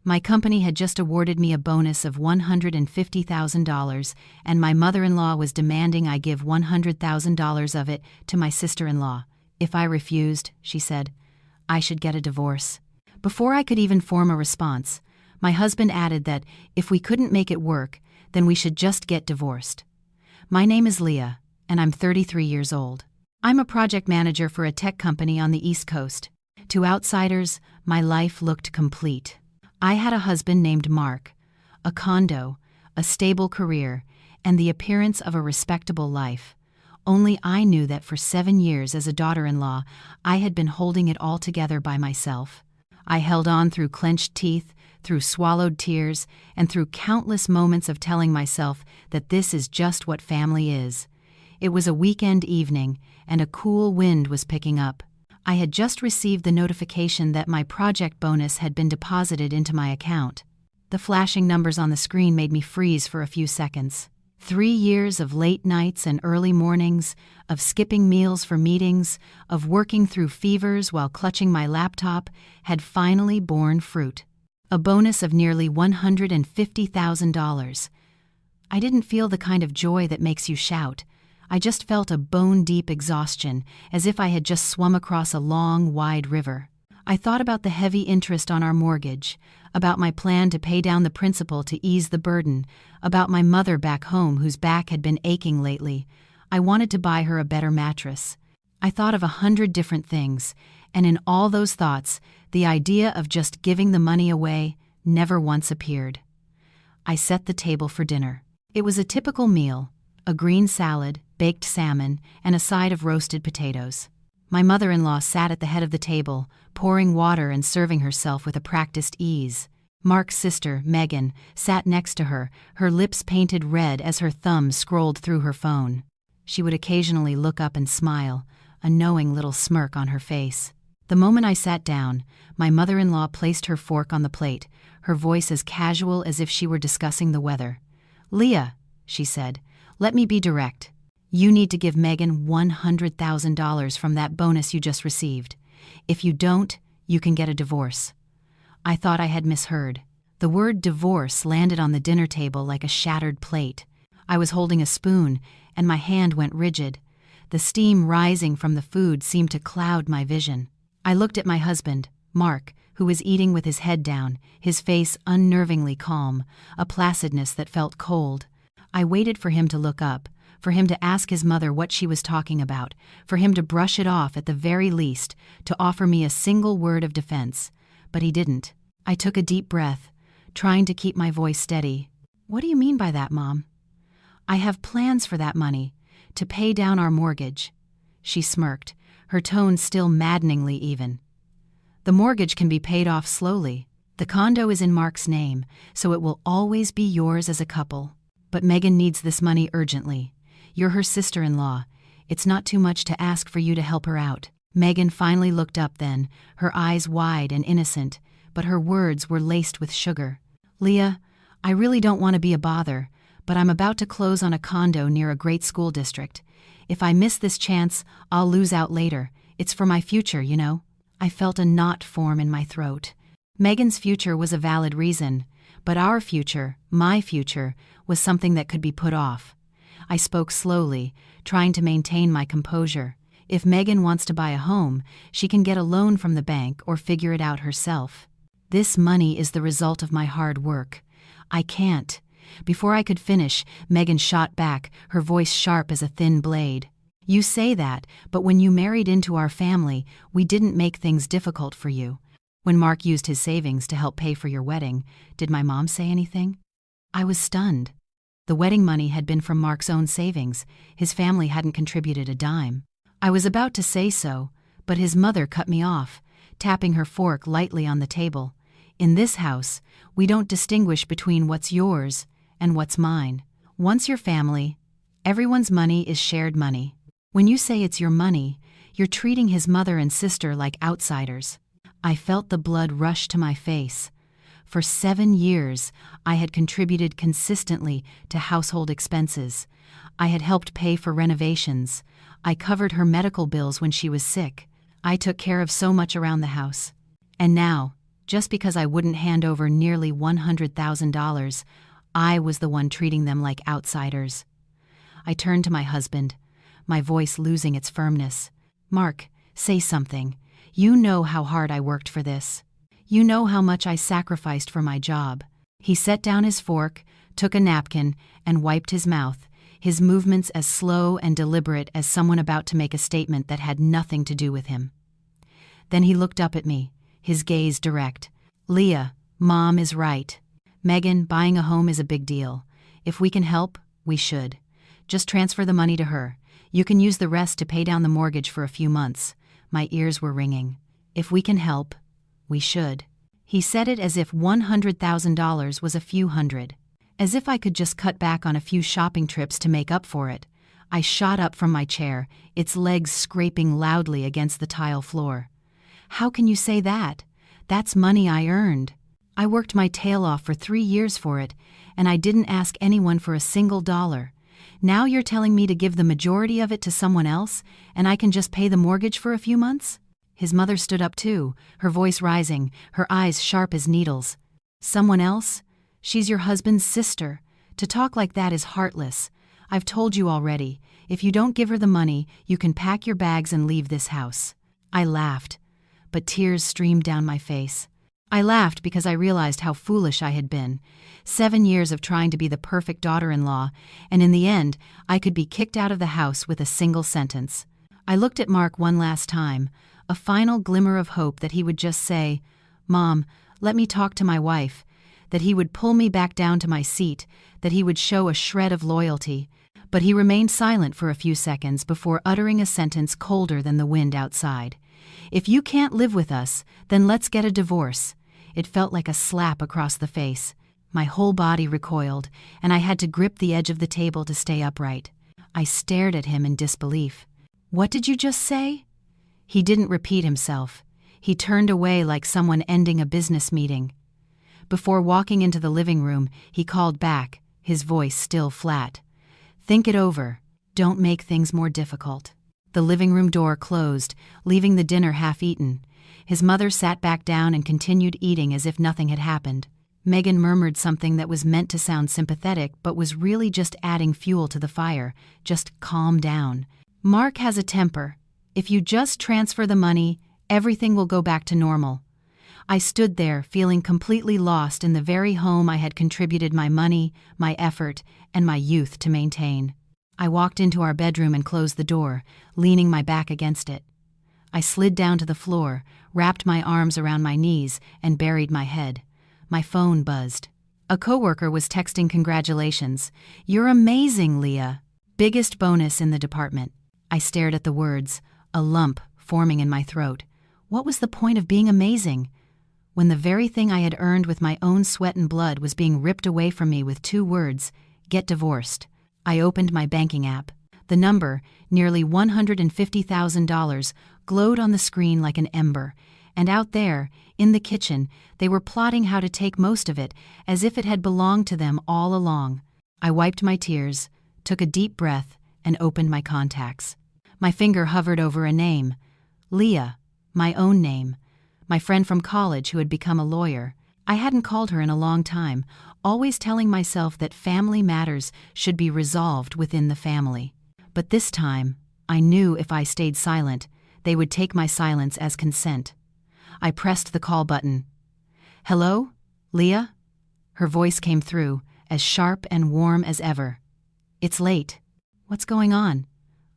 My company had just awarded me a bonus of $150,000, and my mother-in-law was demanding I give $100,000 of it to my sister-in-law. If I refused, she said, I should get a divorce. Before I could even form a response, my husband added that if we couldn't make it work, then we should just get divorced. My name is Leah, and I'm 33 years old. I'm a project manager for a tech company on the East Coast. To outsiders, my life looked complete. I had a husband named Mark, a condo, a stable career, and the appearance of a respectable life. Only I knew that for 7 years as a daughter-in-law, I had been holding it all together by myself. I held on through clenched teeth, through swallowed tears, and through countless moments of telling myself that this is just what family is. It was a weekend evening, and a cool wind was picking up. I had just received the notification that my project bonus had been deposited into my account. The flashing numbers on the screen made me freeze for a few seconds. 3 years of late nights and early mornings, of skipping meals for meetings, of working through fevers while clutching my laptop, had finally borne fruit. A bonus of nearly $150,000. I didn't feel the kind of joy that makes you shout. I just felt a bone-deep exhaustion, as if I had just swum across a long, wide river. I thought about the heavy interest on our mortgage, about my plan to pay down the principal to ease the burden, about my mother back home whose back had been aching lately. I wanted to buy her a better mattress. I thought of 100 different things, and in all those thoughts, the idea of just giving the money away never once appeared. I set the table for dinner. It was a typical meal: a green salad, baked salmon, and a side of roasted potatoes. My mother-in-law sat at the head of the table, pouring water and serving herself with a practiced ease. Mark's sister, Megan, sat next to her, her lips painted red as her thumb scrolled through her phone. She would occasionally look up and smile, a knowing little smirk on her face. The moment I sat down, my mother-in-law placed her fork on the plate, her voice as casual as if she were discussing the weather. "Leah," she said, "let me be direct. You need to give Megan $100,000 from that bonus you just received. If you don't, you can get a divorce." I thought I had misheard. The word divorce landed on the dinner table like a shattered plate. I was holding a spoon, and my hand went rigid. The steam rising from the food seemed to cloud my vision. I looked at my husband, Mark, who was eating with his head down, his face unnervingly calm, a placidness that felt cold. I waited for him to look up, for him to ask his mother what she was talking about, for him to brush it off at the very least, to offer me a single word of defense. But he didn't. I took a deep breath, trying to keep my voice steady. "What do you mean by that, Mom?" "I have plans for that money, to pay down our mortgage." She smirked, her tone still maddeningly even. "The mortgage can be paid off slowly. The condo is in Mark's name, so it will always be yours as a couple. But Megan needs this money urgently. You're her sister-in-law. It's not too much to ask for you to help her out." Megan finally looked up then, her eyes wide and innocent, but her words were laced with sugar. "Leah, I really don't want to be a bother, but I'm about to close on a condo near a great school district. If I miss this chance, I'll lose out later. It's for my future, you know." I felt a knot form in my throat. Megan's future was a valid reason, but our future, my future, was something that could be put off. I spoke slowly, trying to maintain my composure. If Megan wants to buy a home, she can get a loan from the bank or figure it out herself. This money is the result of my hard work. I can't. Before I could finish, Megan shot back, her voice sharp as a thin blade. "You say that, but when you married into our family, we didn't make things difficult for you. When Mark used his savings to help pay for your wedding, did my mom say anything?" I was stunned. The wedding money had been from Mark's own savings. His family hadn't contributed a dime. I was about to say so, but his mother cut me off, tapping her fork lightly on the table. "In this house, we don't distinguish between what's yours and what's mine. Once your family, everyone's money is shared money. When you say it's your money, you're treating his mother and sister like outsiders." I felt the blood rush to my face. For 7 years, I had contributed consistently to household expenses. I had helped pay for renovations. I covered her medical bills when she was sick. I took care of so much around the house. And now, Just because I wouldn't hand over nearly $100,000, I was the one treating them like outsiders. I turned to my husband, my voice losing its firmness. "Mark, say something. You know how hard I worked for this. You know how much I sacrificed for my job." He set down his fork, took a napkin, and wiped his mouth, his movements as slow and deliberate as someone about to make a statement that had nothing to do with him. Then he looked up at me, his gaze direct. "Leah, Mom is right. Megan, buying a home is a big deal. If we can help, we should. Just transfer the money to her. You can use the rest to pay down the mortgage for a few months." My ears were ringing. If we can help, we should. He said it as if $100,000 was a few hundred. As if I could just cut back on a few shopping trips to make up for it. I shot up from my chair, its legs scraping loudly against the tile floor. "How can you say that? That's money I earned. I worked my tail off for 3 years for it, and I didn't ask anyone for a single dollar. Now you're telling me to give the majority of it to someone else, and I can just pay the mortgage for a few months?" His mother stood up too, her voice rising, her eyes sharp as needles. "Someone else? She's your husband's sister. To talk like that is heartless. I've told you already, if you don't give her the money, you can pack your bags and leave this house." I laughed, but tears streamed down my face. I laughed because I realized how foolish I had been. 7 years of trying to be the perfect daughter-in-law, and in the end, I could be kicked out of the house with a single sentence. I looked at Mark one last time, a final glimmer of hope that he would just say, "Mom, let me talk to my wife," that he would pull me back down to my seat, that he would show a shred of loyalty. But he remained silent for a few seconds before uttering a sentence colder than the wind outside. "If you can't live with us, then let's get a divorce." It felt like a slap across the face. My whole body recoiled, and I had to grip the edge of the table to stay upright. I stared at him in disbelief. "What did you just say?" He didn't repeat himself. He turned away like someone ending a business meeting. Before walking into the living room, he called back, his voice still flat. "Think it over. Don't make things more difficult." The living room door closed, leaving the dinner half-eaten. His mother sat back down and continued eating as if nothing had happened. Megan murmured something that was meant to sound sympathetic but was really just adding fuel to the fire. "Just calm down. Mark has a temper. If you just transfer the money, everything will go back to normal." I stood there, feeling completely lost in the very home I had contributed my money, my effort, and my youth to maintain. I walked into our bedroom and closed the door, leaning my back against it. I slid down to the floor, wrapped my arms around my knees, and buried my head. My phone buzzed. A coworker was texting congratulations. "You're amazing, Leah. Biggest bonus in the department." I stared at the words, a lump forming in my throat. What was the point of being amazing, when the very thing I had earned with my own sweat and blood was being ripped away from me with 2 words, "Get divorced"? I opened my banking app. The number, nearly $150,000, glowed on the screen like an ember, and out there, in the kitchen, they were plotting how to take most of it, as if it had belonged to them all along. I wiped my tears, took a deep breath, and opened my contacts. My finger hovered over a name. Leah, my own name. My friend from college who had become a lawyer. I hadn't called her in a long time, always telling myself that family matters should be resolved within the family. But this time, I knew if I stayed silent, they would take my silence as consent. I pressed the call button. "Hello, Leah?" Her voice came through, as sharp and warm as ever. "It's late. What's going on?"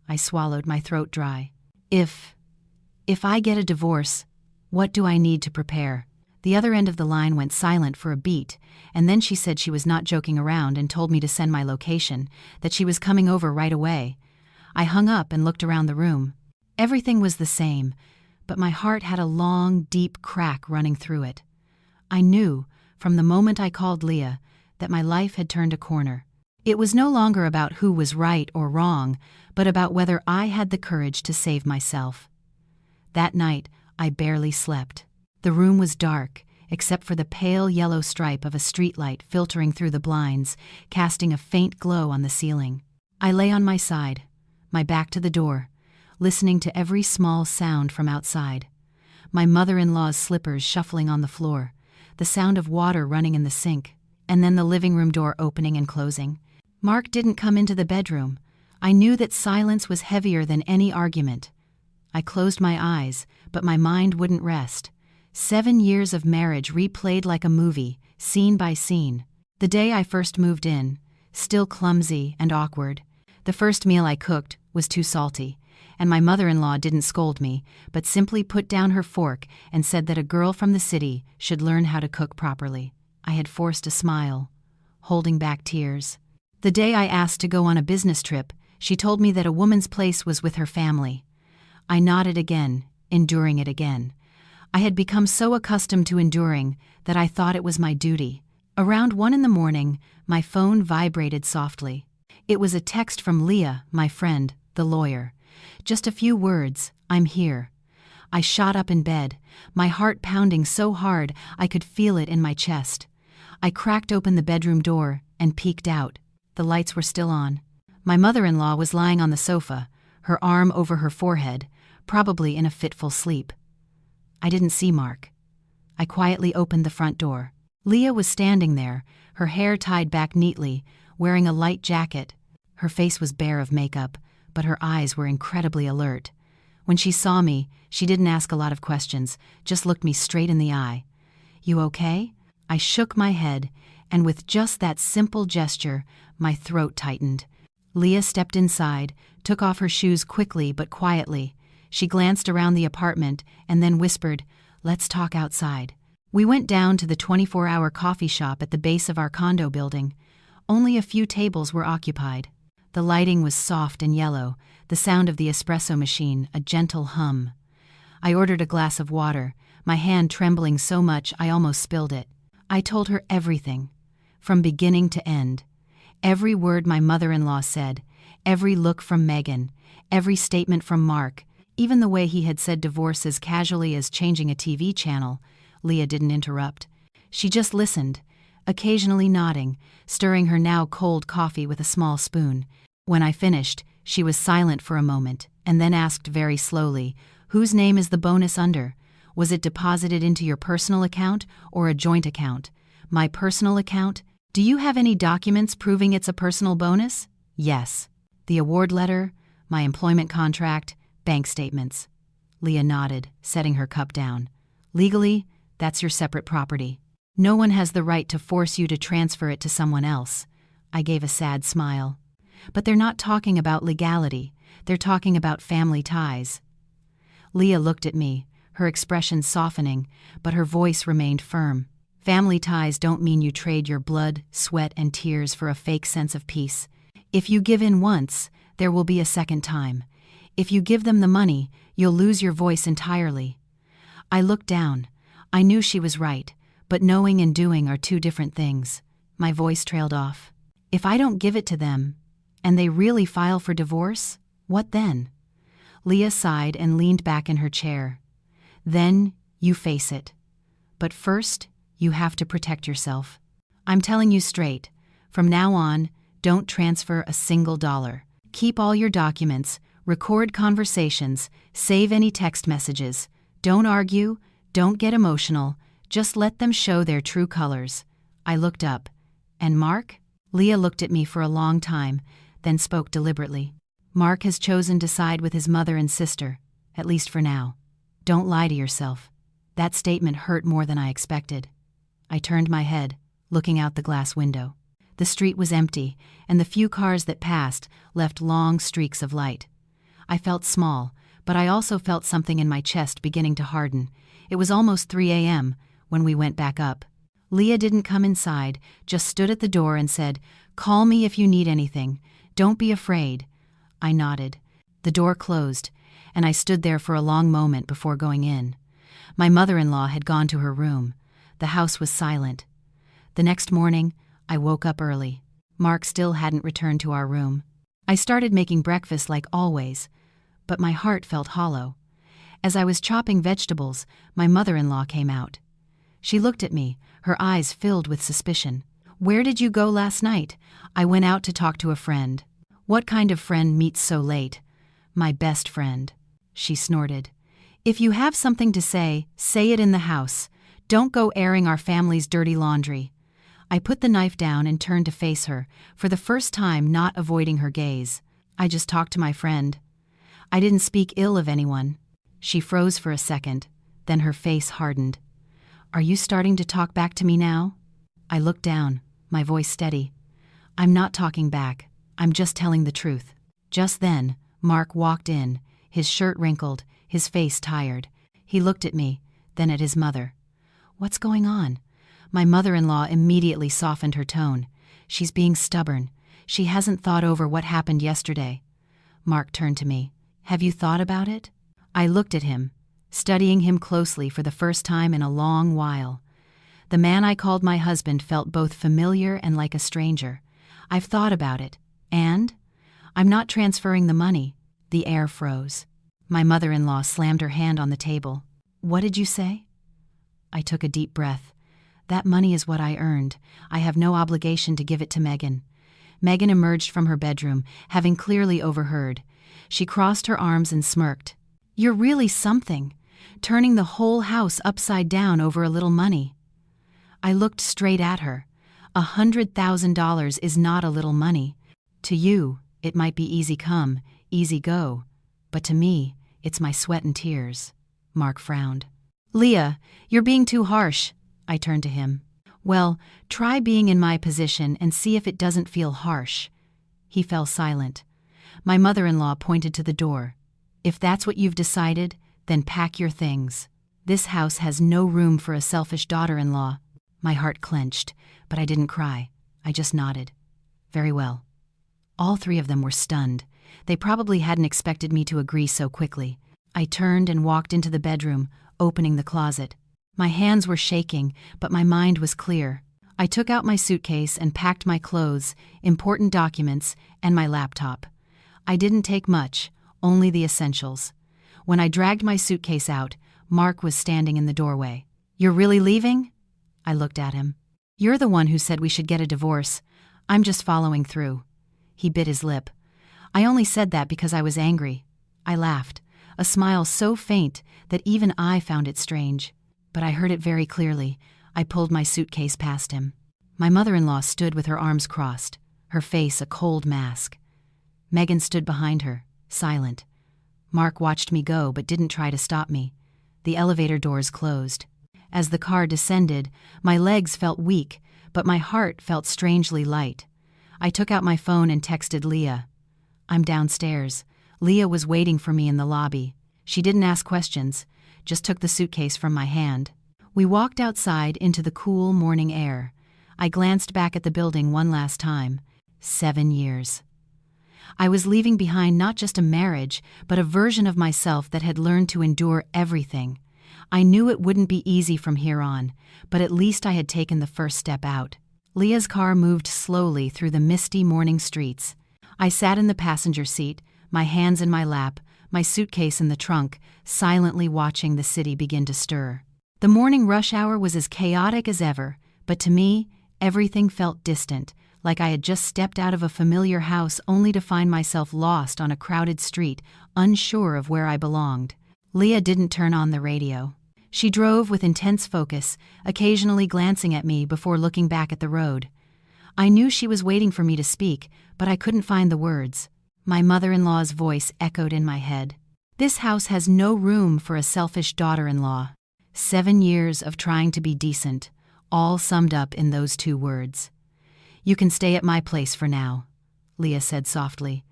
I swallowed, my throat dry. If I get a divorce, what do I need to prepare?" The other end of the line went silent for a beat, and then she said she was not joking around and told me to send my location, that she was coming over right away. I hung up and looked around the room. Everything was the same, but my heart had a long, deep crack running through it. I knew, from the moment I called Leah, that my life had turned a corner. It was no longer about who was right or wrong, but about whether I had the courage to save myself. That night, I barely slept. The room was dark, except for the pale yellow stripe of a streetlight filtering through the blinds, casting a faint glow on the ceiling. I lay on my side, my back to the door, listening to every small sound from outside. my mother-in-law's slippers shuffling on the floor, the sound of water running in the sink, and then the living room door opening and closing. Mark didn't come into the bedroom. I knew that silence was heavier than any argument. I closed my eyes, but my mind wouldn't rest. 7 years of marriage replayed like a movie, scene by scene. The day I first moved in, still clumsy and awkward. The first meal I cooked was too salty, and my mother-in-law didn't scold me, but simply put down her fork and said that a girl from the city should learn how to cook properly. I had forced a smile, holding back tears. The day I asked to go on a business trip, she told me that a woman's place was with her family. I nodded again, enduring it again. I had become so accustomed to enduring that I thought it was my duty. Around 1 a.m, my phone vibrated softly. It was a text from Leah, my friend, the lawyer. Just a few words, "I'm here." I shot up in bed, my heart pounding so hard I could feel it in my chest. I cracked open the bedroom door and peeked out. The lights were still on. My mother-in-law was lying on the sofa, her arm over her forehead, probably in a fitful sleep. I didn't see Mark. I quietly opened the front door. Leah was standing there, her hair tied back neatly, wearing a light jacket. Her face was bare of makeup, but her eyes were incredibly alert. When she saw me, she didn't ask a lot of questions, just looked me straight in the eye. "You okay?" I shook my head, and with just that simple gesture, my throat tightened. Leah stepped inside, took off her shoes quickly but quietly. She glanced around the apartment and then whispered, "Let's talk outside." We went down to the 24-hour coffee shop at the base of our condo building. Only a few tables were occupied. The lighting was soft and yellow, the sound of the espresso machine a gentle hum. I ordered a glass of water, my hand trembling so much I almost spilled it. I told her everything, from beginning to end. Every word my mother-in-law said, every look from Megan, every statement from Mark, even the way he had said divorce as casually as changing a TV channel. Leah didn't interrupt. She just listened, occasionally nodding, stirring her now cold coffee with a small spoon. When I finished, she was silent for a moment, and then asked very slowly, "Whose name is the bonus under? Was it deposited into your personal account or a joint account?" "My personal account." "Do you have any documents proving it's a personal bonus?" "Yes." "The award letter, my employment contract, bank statements." Leah nodded, setting her cup down. "Legally, that's your separate property. No one has the right to force you to transfer it to someone else." I gave a sad smile. "But they're not talking about legality. They're talking about family ties." Leah looked at me, her expression softening, but her voice remained firm. "Family ties don't mean you trade your blood, sweat, and tears for a fake sense of peace. If you give in once, there will be a second time. If you give them the money, you'll lose your voice entirely." I looked down. I knew she was right, but knowing and doing are two different things. My voice trailed off. "If I don't give it to them, and they really file for divorce, what then?" Leah sighed and leaned back in her chair. "Then you face it. But first, you have to protect yourself. I'm telling you straight, from now on, don't transfer a single dollar. Keep all your documents, record conversations, save any text messages. Don't argue, don't get emotional, just let them show their true colors." I looked up. "And Mark?" Leah looked at me for a long time, then spoke deliberately. "Mark has chosen to side with his mother and sister, at least for now. Don't lie to yourself." That statement hurt more than I expected. I turned my head, looking out the glass window. The street was empty, and the few cars that passed left long streaks of light. I felt small, but I also felt something in my chest beginning to harden. It was almost 3 a.m. when we went back up. Leah didn't come inside, just stood at the door and said, "Call me if you need anything. Don't be afraid." I nodded. The door closed, and I stood there for a long moment before going in. My mother-in-law had gone to her room. The house was silent. The next morning, I woke up early. Mark still hadn't returned to our room. I started making breakfast like always, but my heart felt hollow. As I was chopping vegetables, my mother-in-law came out. She looked at me, her eyes filled with suspicion. "Where did you go last night?" "I went out to talk to a friend." "What kind of friend meets so late?" "My best friend." She snorted. If you have something to say it in the house. Don't go airing our family's dirty laundry. I put the knife down and turned to face her, for the first time not avoiding her gaze. I just talked to my friend. I didn't speak ill of anyone. She froze for a second, then her face hardened. Are you starting to talk back to me now? I looked down, my voice steady. I'm not talking back. I'm just telling the truth. Just then, Mark walked in, his shirt wrinkled, his face tired. He looked at me, then at his mother. What's going on? My mother-in-law immediately softened her tone. She's being stubborn. She hasn't thought over what happened yesterday. Mark turned to me. Have you thought about it? I looked at him, studying him closely for the first time in a long while. The man I called my husband felt both familiar and like a stranger. I've thought about it. And? I'm not transferring the money. The air froze. My mother-in-law slammed her hand on the table. What did you say? I took a deep breath. That money is what I earned. I have no obligation to give it to Megan. Megan emerged from her bedroom, having clearly overheard. She crossed her arms and smirked. You're really something, turning the whole house upside down over a little money. I looked straight at her. $100,000 is not a little money. To you, it might be easy come, easy go. But to me, it's my sweat and tears. Mark frowned. Leah, you're being too harsh. I turned to him. Well, try being in my position and see if it doesn't feel harsh. He fell silent. My mother-in-law pointed to the door. If that's what you've decided, then pack your things. This house has no room for a selfish daughter-in-law. My heart clenched, but I didn't cry. I just nodded. Very well. All three of them were stunned. They probably hadn't expected me to agree so quickly. I turned and walked into the bedroom, opening the closet. My hands were shaking, but my mind was clear. I took out my suitcase and packed my clothes, important documents, and my laptop. I didn't take much, only the essentials. When I dragged my suitcase out, Mark was standing in the doorway. You're really leaving? I looked at him. You're the one who said we should get a divorce. I'm just following through. He bit his lip. I only said that because I was angry. I laughed, a smile so faint that even I found it strange. But I heard it very clearly. I pulled my suitcase past him. My mother-in-law stood with her arms crossed, her face a cold mask. Megan stood behind her, silent. Mark watched me go but didn't try to stop me. The elevator doors closed. As the car descended, my legs felt weak, but my heart felt strangely light. I took out my phone and texted Leah. I'm downstairs. Leah was waiting for me in the lobby. She didn't ask questions, just took the suitcase from my hand. We walked outside into the cool morning air. I glanced back at the building one last time. 7 years. I was leaving behind not just a marriage, but a version of myself that had learned to endure everything. I knew it wouldn't be easy from here on, but at least I had taken the first step out. Leah's car moved slowly through the misty morning streets. I sat in the passenger seat, my hands in my lap, my suitcase in the trunk, silently watching the city begin to stir. The morning rush hour was as chaotic as ever, but to me, everything felt distant, like I had just stepped out of a familiar house only to find myself lost on a crowded street, unsure of where I belonged. Leah didn't turn on the radio. She drove with intense focus, occasionally glancing at me before looking back at the road. I knew she was waiting for me to speak, but I couldn't find the words. My mother-in-law's voice echoed in my head. This house has no room for a selfish daughter-in-law. 7 years of trying to be decent, all summed up in those 2 words. You can stay at my place for now, Leah said softly.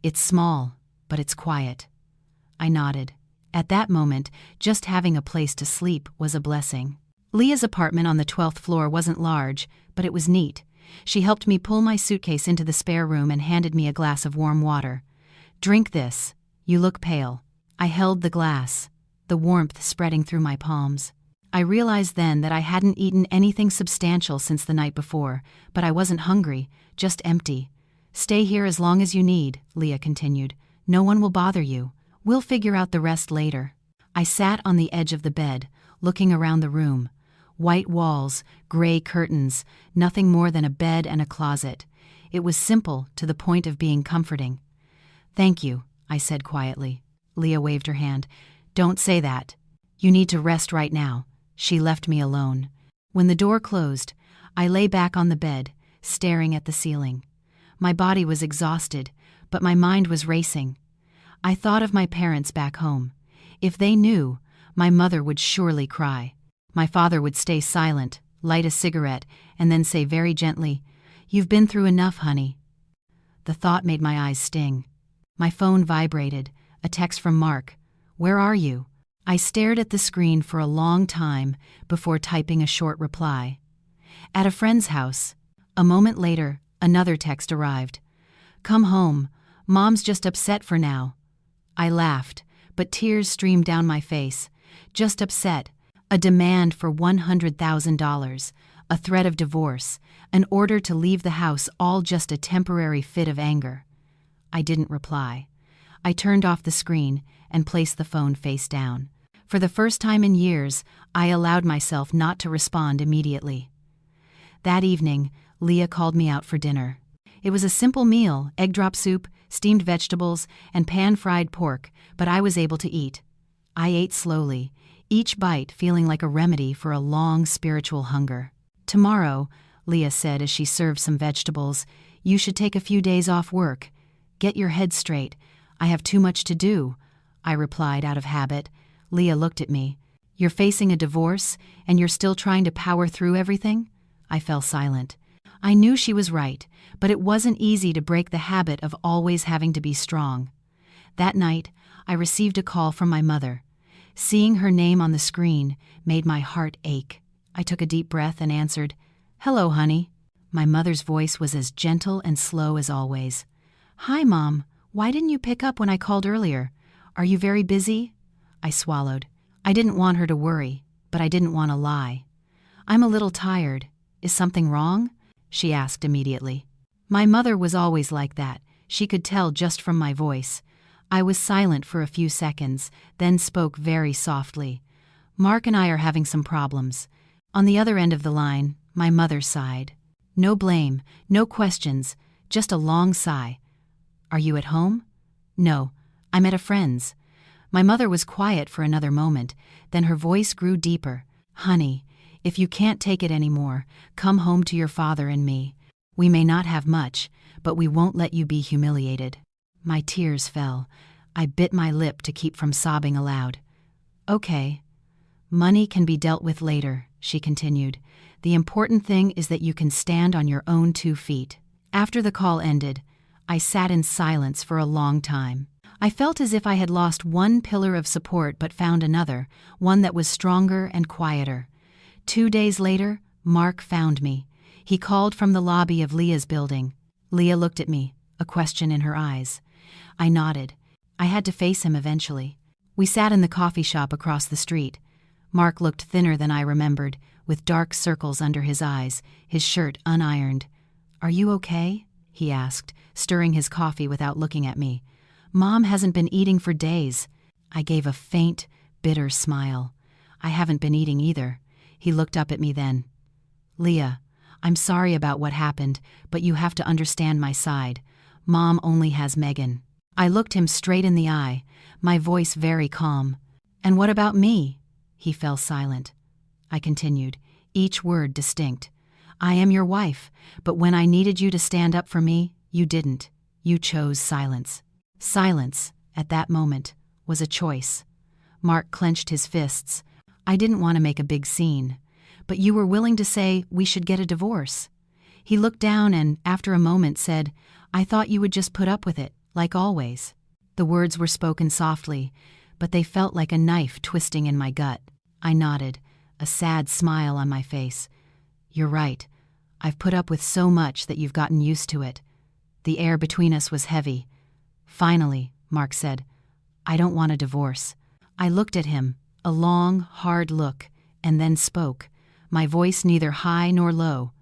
It's small, but it's quiet. I nodded. At that moment, just having a place to sleep was a blessing. Leah's apartment on the 12th floor wasn't large, but it was neat. She helped me pull my suitcase into the spare room and handed me a glass of warm water. Drink this. You look pale. I held the glass, the warmth spreading through my palms. I realized then that I hadn't eaten anything substantial since the night before, but I wasn't hungry, just empty. Stay here as long as you need, Leah continued. No one will bother you. We'll figure out the rest later. I sat on the edge of the bed, looking around the room. White walls, gray curtains, nothing more than a bed and a closet. It was simple to the point of being comforting. Thank you, I said quietly. Leah waved her hand. Don't say that. You need to rest right now. She left me alone. When the door closed, I lay back on the bed, staring at the ceiling. My body was exhausted, but my mind was racing. I thought of my parents back home. If they knew, my mother would surely cry. My father would stay silent, light a cigarette, and then say very gently, "You've been through enough, honey." The thought made my eyes sting. My phone vibrated, a text from Mark. "Where are you?" I stared at the screen for a long time before typing a short reply. "At a friend's house." A moment later, another text arrived. "Come home. Mom's just upset for now." I laughed, but tears streamed down my face. Just upset. A demand for $100,000, a threat of divorce, an order to leave the house, all just a temporary fit of anger. I didn't reply. I turned off the screen and placed the phone face down. For the first time in years, I allowed myself not to respond immediately. That evening, Leah called me out for dinner. It was a simple meal, egg drop soup, steamed vegetables, and pan-fried pork, but I was able to eat. I ate slowly, each bite feeling like a remedy for a long spiritual hunger. "Tomorrow," Leah said as she served some vegetables, "you should take a few days off work. Get your head straight. I have too much to do," I replied out of habit. Leah looked at me. "You're facing a divorce, and you're still trying to power through everything?" I fell silent. I knew she was right, but it wasn't easy to break the habit of always having to be strong. That night, I received a call from my mother. Seeing her name on the screen made my heart ache. I took a deep breath and answered, "Hello, honey." My mother's voice was as gentle and slow as always. "Hi, Mom. Why didn't you pick up when I called earlier? Are you very busy?" I swallowed. I didn't want her to worry, but I didn't want to lie. "I'm a little tired. Is something wrong?" she asked immediately. My mother was always like that. She could tell just from my voice. I was silent for a few seconds, then spoke very softly. "Mark and I are having some problems." On the other end of the line, my mother sighed. No blame, no questions, just a long sigh. "Are you at home?" "No, I'm at a friend's." My mother was quiet for another moment, then her voice grew deeper. "Honey, if you can't take it anymore, come home to your father and me. We may not have much, but we won't let you be humiliated." My tears fell. I bit my lip to keep from sobbing aloud. "Okay. Money can be dealt with later," she continued. "The important thing is that you can stand on your own 2 feet." After the call ended, I sat in silence for a long time. I felt as if I had lost one pillar of support but found another, one that was stronger and quieter. 2 days later, Mark found me. He called from the lobby of Leah's building. Leah looked at me, a question in her eyes. I nodded. I had to face him eventually. We sat in the coffee shop across the street. Mark looked thinner than I remembered, with dark circles under his eyes, his shirt unironed. "Are you okay?" he asked, stirring his coffee without looking at me. "Mom hasn't been eating for days." I gave a faint, bitter smile. "I haven't been eating either." He looked up at me then. "Leah, I'm sorry about what happened, but you have to understand my side. Mom only has Megan." I looked him straight in the eye, my voice very calm. "And what about me?" He fell silent. I continued, each word distinct. "I am your wife, but when I needed you to stand up for me, you didn't. You chose silence." Silence, at that moment, was a choice. Mark clenched his fists. "I didn't want to make a big scene, but you were willing to say we should get a divorce." He looked down and, after a moment, said, "I thought you would just put up with it, like always." The words were spoken softly, but they felt like a knife twisting in my gut. I nodded, a sad smile on my face. "You're right. I've put up with so much that you've gotten used to it." The air between us was heavy. "Finally," Mark said, "I don't want a divorce." I looked at him, a long, hard look, and then spoke, my voice neither high nor low.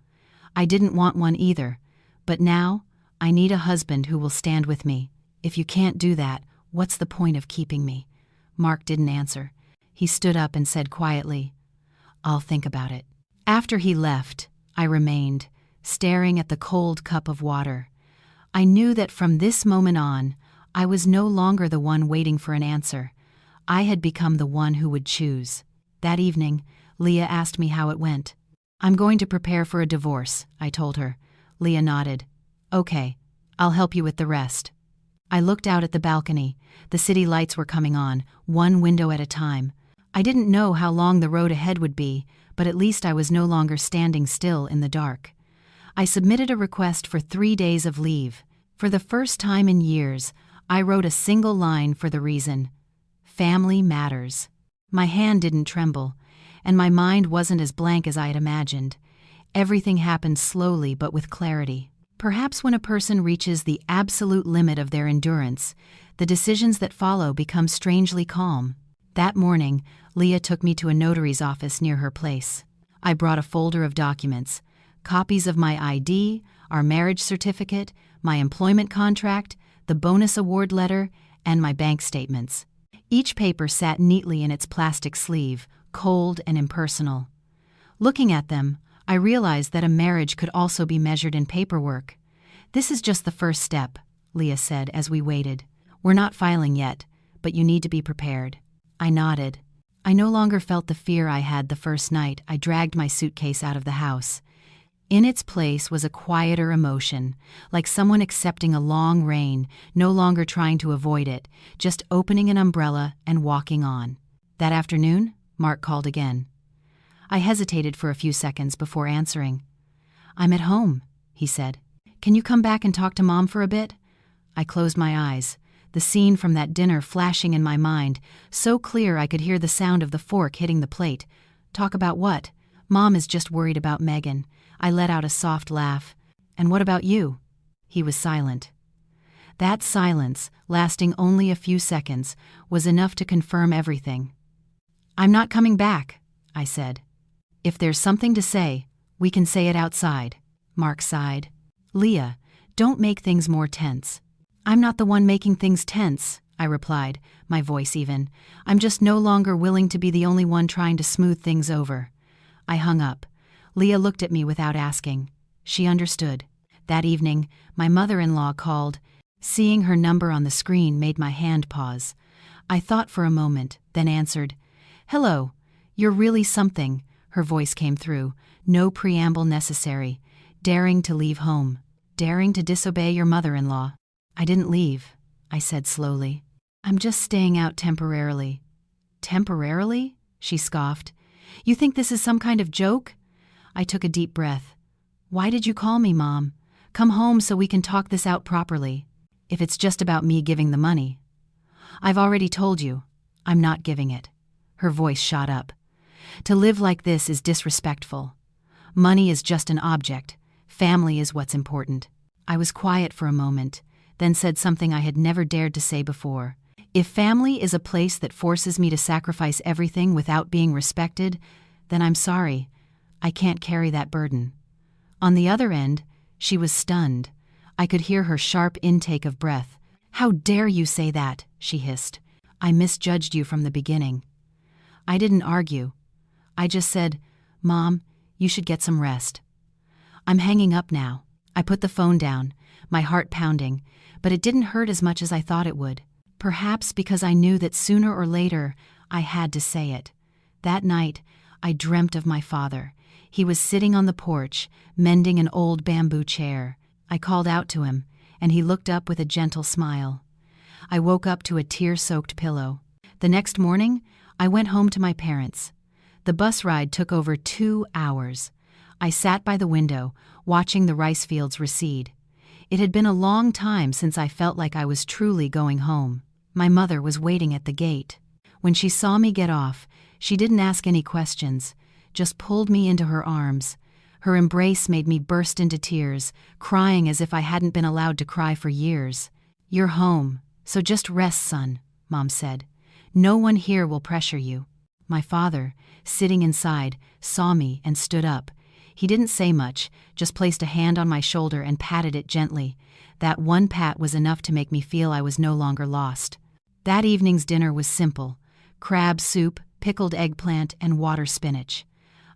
"I didn't want one either, but now I need a husband who will stand with me. If you can't do that, what's the point of keeping me?" Mark didn't answer. He stood up and said quietly, "I'll think about it." After he left, I remained, staring at the cold cup of water. I knew that from this moment on, I was no longer the one waiting for an answer. I had become the one who would choose. That evening, Leah asked me how it went. "I'm going to prepare for a divorce," I told her. Leah nodded. "Okay, I'll help you with the rest." I looked out at the balcony. The city lights were coming on, one window at a time. I didn't know how long the road ahead would be, but at least I was no longer standing still in the dark. I submitted a request for 3 days of leave. For the first time in years, I wrote a single line for the reason: family matters. My hand didn't tremble, and my mind wasn't as blank as I had imagined. Everything happened slowly but with clarity. Perhaps when a person reaches the absolute limit of their endurance, the decisions that follow become strangely calm. That morning, Leah took me to a notary's office near her place. I brought a folder of documents, copies of my ID, our marriage certificate, my employment contract, the bonus award letter, and my bank statements. Each paper sat neatly in its plastic sleeve, cold and impersonal. Looking at them, I realized that a marriage could also be measured in paperwork. "This is just the first step," Leah said as we waited. "We're not filing yet, but you need to be prepared." I nodded. I no longer felt the fear I had the first night I dragged my suitcase out of the house. In its place was a quieter emotion, like someone accepting a long rain, no longer trying to avoid it, just opening an umbrella and walking on. That afternoon, Mark called again. I hesitated for a few seconds before answering. "I'm at home," he said. "Can you come back and talk to Mom for a bit?" I closed my eyes, the scene from that dinner flashing in my mind, so clear I could hear the sound of the fork hitting the plate. "Talk about what?" "Mom is just worried about Megan." I let out a soft laugh. "And what about you?" He was silent. That silence, lasting only a few seconds, was enough to confirm everything. "I'm not coming back," I said. "If there's something to say, we can say it outside." Mark sighed. "Leah, don't make things more tense." "I'm not the one making things tense," I replied, my voice even. "I'm just no longer willing to be the only one trying to smooth things over." I hung up. Leah looked at me without asking. She understood. That evening, my mother-in-law called. Seeing her number on the screen made my hand pause. I thought for a moment, then answered. "Hello. You're really something," her voice came through, no preamble necessary. "Daring to leave home. Daring to disobey your mother-in-law." "I didn't leave," I said slowly. "I'm just staying out temporarily." "Temporarily?" she scoffed. "You think this is some kind of joke?" I took a deep breath. "Why did you call me, Mom? Come home so we can talk this out properly. If it's just about me giving the money." "I've already told you. I'm not giving it." Her voice shot up. "To live like this is disrespectful. Money is just an object. Family is what's important." I was quiet for a moment, then said something I had never dared to say before. "If family is a place that forces me to sacrifice everything without being respected, then I'm sorry. I can't carry that burden." On the other end, she was stunned. I could hear her sharp intake of breath. "How dare you say that?" she hissed. "I misjudged you from the beginning." I didn't argue. I just said, "Mom, you should get some rest." "I'm hanging up now." I put the phone down, my heart pounding, but it didn't hurt as much as I thought it would. Perhaps because I knew that sooner or later I had to say it. That night, I dreamt of my father. He was sitting on the porch, mending an old bamboo chair. I called out to him, and he looked up with a gentle smile. I woke up to a tear-soaked pillow. The next morning, I went home to my parents. The bus ride took over 2 hours. I sat by the window, watching the rice fields recede. It had been a long time since I felt like I was truly going home. My mother was waiting at the gate. When she saw me get off, she didn't ask any questions, just pulled me into her arms. Her embrace made me burst into tears, crying as if I hadn't been allowed to cry for years. "You're home, so just rest, son," Mom said. "No one here will pressure you." My father, sitting inside, saw me and stood up. He didn't say much, just placed a hand on my shoulder and patted it gently. That one pat was enough to make me feel I was no longer lost. That evening's dinner was simple: crab soup, pickled eggplant, and water spinach.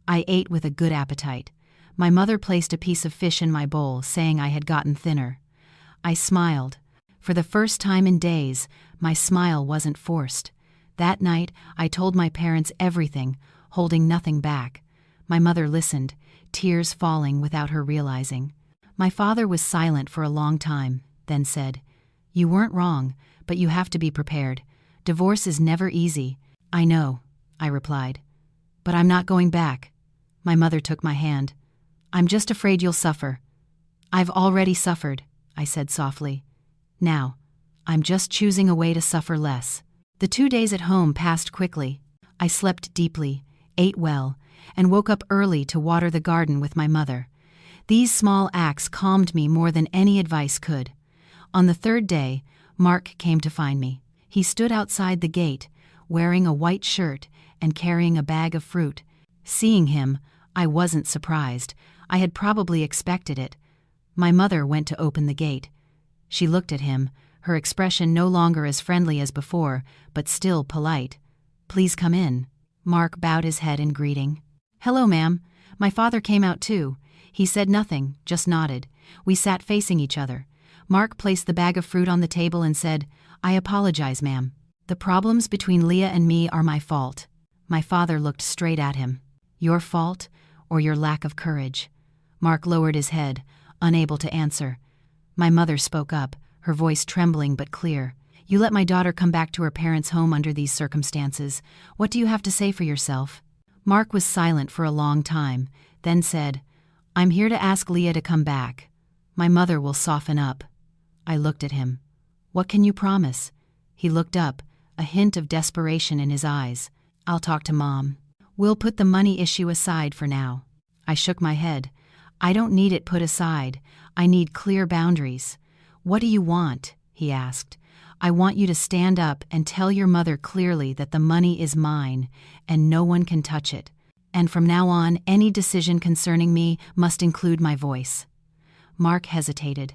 I ate with a good appetite. My mother placed a piece of fish in my bowl, saying I had gotten thinner. I smiled. For the first time in days, my smile wasn't forced. That night, I told my parents everything, holding nothing back. My mother listened, tears falling without her realizing. My father was silent for a long time, then said, "You weren't wrong, but you have to be prepared. Divorce is never easy." "I know," I replied. "But I'm not going back." My mother took my hand. "I'm just afraid you'll suffer." "I've already suffered," I said softly. "Now, I'm just choosing a way to suffer less." The 2 days at home passed quickly. I slept deeply, ate well, and woke up early to water the garden with my mother. These small acts calmed me more than any advice could. On the 3rd day, Mark came to find me. He stood outside the gate, wearing a white shirt and carrying a bag of fruit. Seeing him, I wasn't surprised. I had probably expected it. My mother went to open the gate. She looked at him, her expression no longer as friendly as before, but still polite. "Please come in." Mark bowed his head in greeting. "Hello, ma'am. My father came out too." He said nothing, just nodded. We sat facing each other. Mark placed the bag of fruit on the table and said, "I apologize, ma'am. The problems between Leah and me are my fault." My father looked straight at him. "Your fault, or your lack of courage?" Mark lowered his head, unable to answer. My mother spoke up, her voice trembling but clear. "You let my daughter come back to her parents' home under these circumstances. What do you have to say for yourself?" Mark was silent for a long time, then said, "I'm here to ask Leah to come back. My mother will soften up." I looked at him. "What can you promise?" He looked up, a hint of desperation in his eyes. "I'll talk to Mom. We'll put the money issue aside for now." I shook my head. "I don't need it put aside. I need clear boundaries." "What do you want?" he asked. "I want you to stand up and tell your mother clearly that the money is mine, and no one can touch it. And from now on, any decision concerning me must include my voice." Mark hesitated.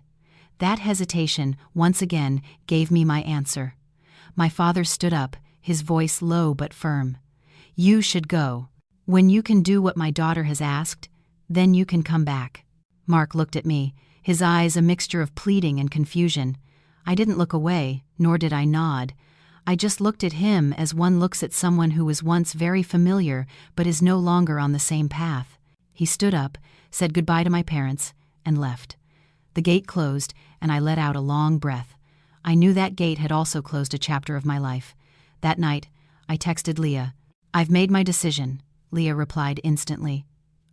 That hesitation, once again, gave me my answer. My father stood up, his voice low but firm. "You should go. When you can do what my daughter has asked, then you can come back." Mark looked at me, his eyes a mixture of pleading and confusion. I didn't look away, nor did I nod. I just looked at him as one looks at someone who was once very familiar but is no longer on the same path. He stood up, said goodbye to my parents, and left. The gate closed, and I let out a long breath. I knew that gate had also closed a chapter of my life. That night, I texted Leah. "I've made my decision," Leah replied instantly.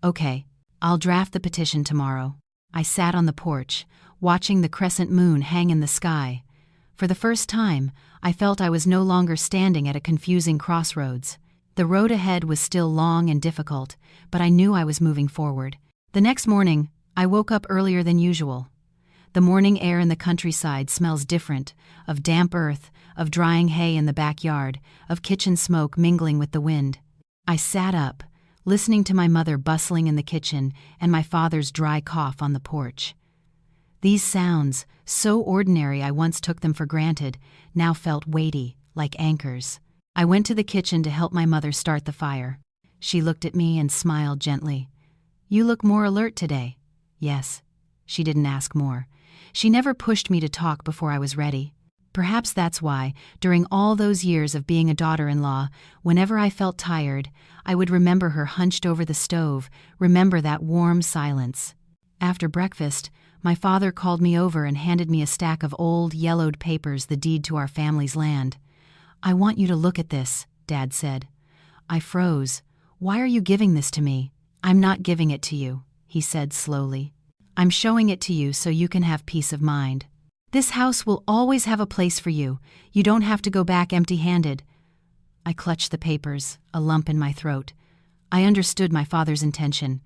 "Okay, I'll draft the petition tomorrow." I sat on the porch, watching the crescent moon hang in the sky. For the first time, I felt I was no longer standing at a confusing crossroads. The road ahead was still long and difficult, but I knew I was moving forward. The next morning, I woke up earlier than usual. The morning air in the countryside smells different, of damp earth, of drying hay in the backyard, of kitchen smoke mingling with the wind. I sat up, listening to my mother bustling in the kitchen and my father's dry cough on the porch. These sounds, so ordinary I once took them for granted, now felt weighty, like anchors. I went to the kitchen to help my mother start the fire. She looked at me and smiled gently. "You look more alert today." "Yes." She didn't ask more. She never pushed me to talk before I was ready. Perhaps that's why, during all those years of being a daughter-in-law, whenever I felt tired, I would remember her hunched over the stove, remember that warm silence. After breakfast, my father called me over and handed me a stack of old, yellowed papers, the deed to our family's land. "I want you to look at this," Dad said. I froze. "Why are you giving this to me?" "I'm not giving it to you," he said slowly. "I'm showing it to you so you can have peace of mind. This house will always have a place for you. You don't have to go back empty-handed." I clutched the papers, a lump in my throat. I understood my father's intention.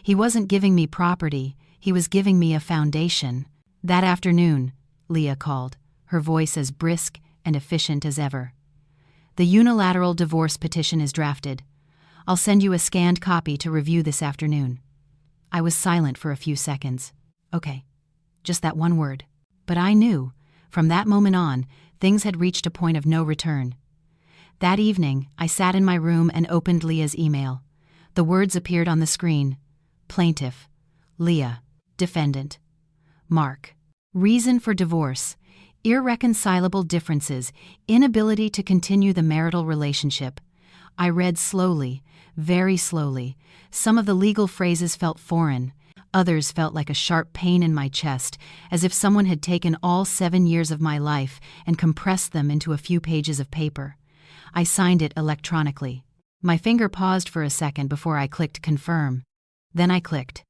He wasn't giving me property, he was giving me a foundation. That afternoon, Leah called, her voice as brisk and efficient as ever. "The unilateral divorce petition is drafted. I'll send you a scanned copy to review this afternoon." I was silent for a few seconds. Okay, just that one word. But I knew, from that moment on, things had reached a point of no return. That evening, I sat in my room and opened Leah's email. The words appeared on the screen. Plaintiff. Leah. Defendant. Mark. Reason for divorce. Irreconcilable differences, inability to continue the marital relationship. I read slowly, very slowly. Some of the legal phrases felt foreign. Others felt like a sharp pain in my chest, as if someone had taken all 7 years of my life and compressed them into a few pages of paper. I signed it electronically. My finger paused for a second before I clicked confirm. Then I clicked.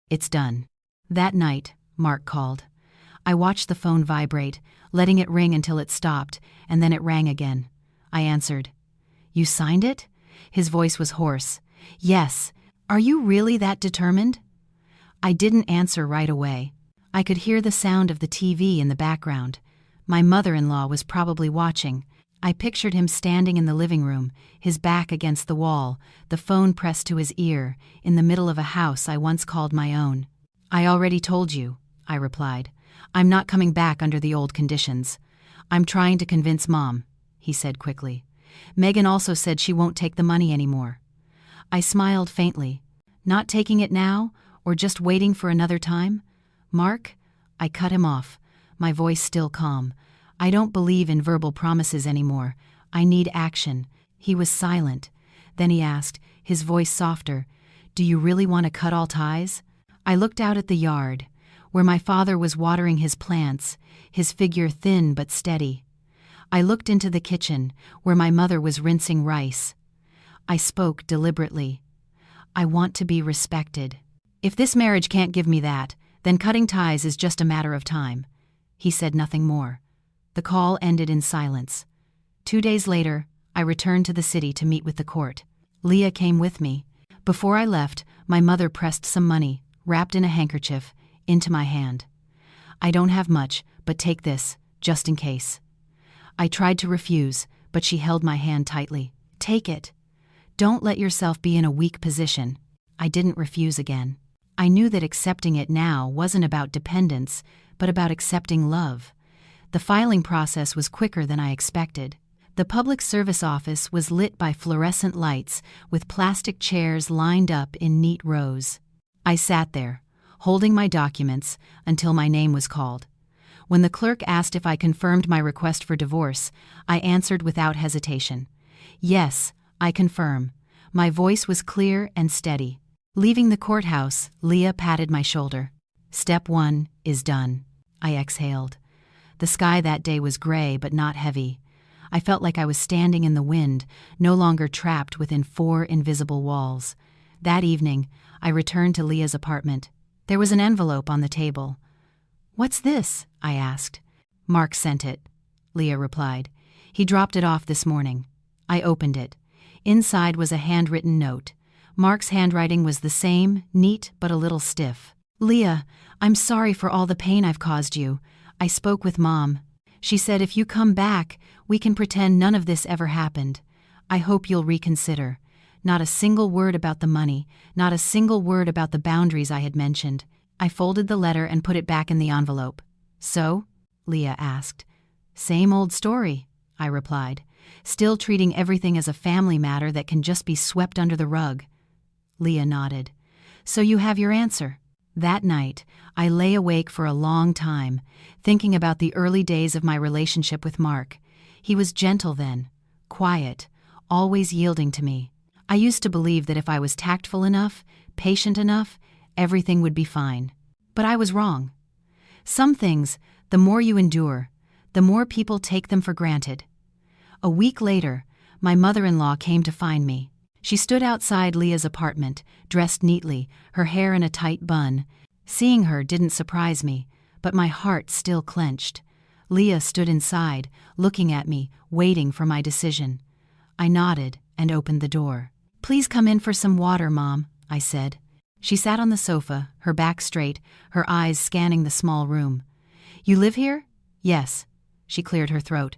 It's done. That night, Mark called. I watched the phone vibrate, letting it ring until it stopped, and then it rang again. I answered. You signed it? His voice was hoarse. Yes. Are you really that determined? I didn't answer right away. I could hear the sound of the TV in the background. My mother-in-law was probably watching. I pictured him standing in the living room, his back against the wall, the phone pressed to his ear, in the middle of a house I once called my own. I already told you, I replied. I'm not coming back under the old conditions. I'm trying to convince Mom, he said quickly. Megan also said she won't take the money anymore. I smiled faintly. Not taking it now, or just waiting for another time? Mark? I cut him off, my voice still calm. I don't believe in verbal promises anymore. I need action. He was silent. Then he asked, his voice softer, Do you really want to cut all ties? I looked out at the yard, where my father was watering his plants, his figure thin but steady. I looked into the kitchen, where my mother was rinsing rice. I spoke deliberately. I want to be respected. If this marriage can't give me that, then cutting ties is just a matter of time. He said nothing more. The call ended in silence. 2 days later, I returned to the city to meet with the court. Leah came with me. Before I left, my mother pressed some money, wrapped in a handkerchief, into my hand. I don't have much, but take this, just in case. I tried to refuse, but she held my hand tightly. Take it. Don't let yourself be in a weak position. I didn't refuse again. I knew that accepting it now wasn't about dependence, but about accepting love. The filing process was quicker than I expected. The public service office was lit by fluorescent lights with plastic chairs lined up in neat rows. I sat there, holding my documents, until my name was called. When the clerk asked if I confirmed my request for divorce, I answered without hesitation. Yes, I confirm. My voice was clear and steady. Leaving the courthouse, Leah patted my shoulder. Step 1 is done. I exhaled. The sky that day was gray but not heavy. I felt like I was standing in the wind, no longer trapped within 4 invisible walls. That evening, I returned to Leah's apartment. There was an envelope on the table. What's this? I asked. Mark sent it, Leah replied. He dropped it off this morning. I opened it. Inside was a handwritten note. Mark's handwriting was the same, neat but a little stiff. Leah, I'm sorry for all the pain I've caused you. I spoke with Mom. She said if you come back, we can pretend none of this ever happened. I hope you'll reconsider. Not a single word about the money, not a single word about the boundaries I had mentioned. I folded the letter and put it back in the envelope. So? Leah asked. Same old story, I replied, still treating everything as a family matter that can just be swept under the rug. Leah nodded. So you have your answer. That night, I lay awake for a long time, thinking about the early days of my relationship with Mark. He was gentle then, quiet, always yielding to me. I used to believe that if I was tactful enough, patient enough, everything would be fine. But I was wrong. Some things, the more you endure, the more people take them for granted. A week later, my mother-in-law came to find me. She stood outside Leah's apartment, dressed neatly, her hair in a tight bun. Seeing her didn't surprise me, but my heart still clenched. Leah stood inside, looking at me, waiting for my decision. I nodded and opened the door. Please come in for some water, Mom, I said. She sat on the sofa, her back straight, her eyes scanning the small room. You live here? Yes. She cleared her throat.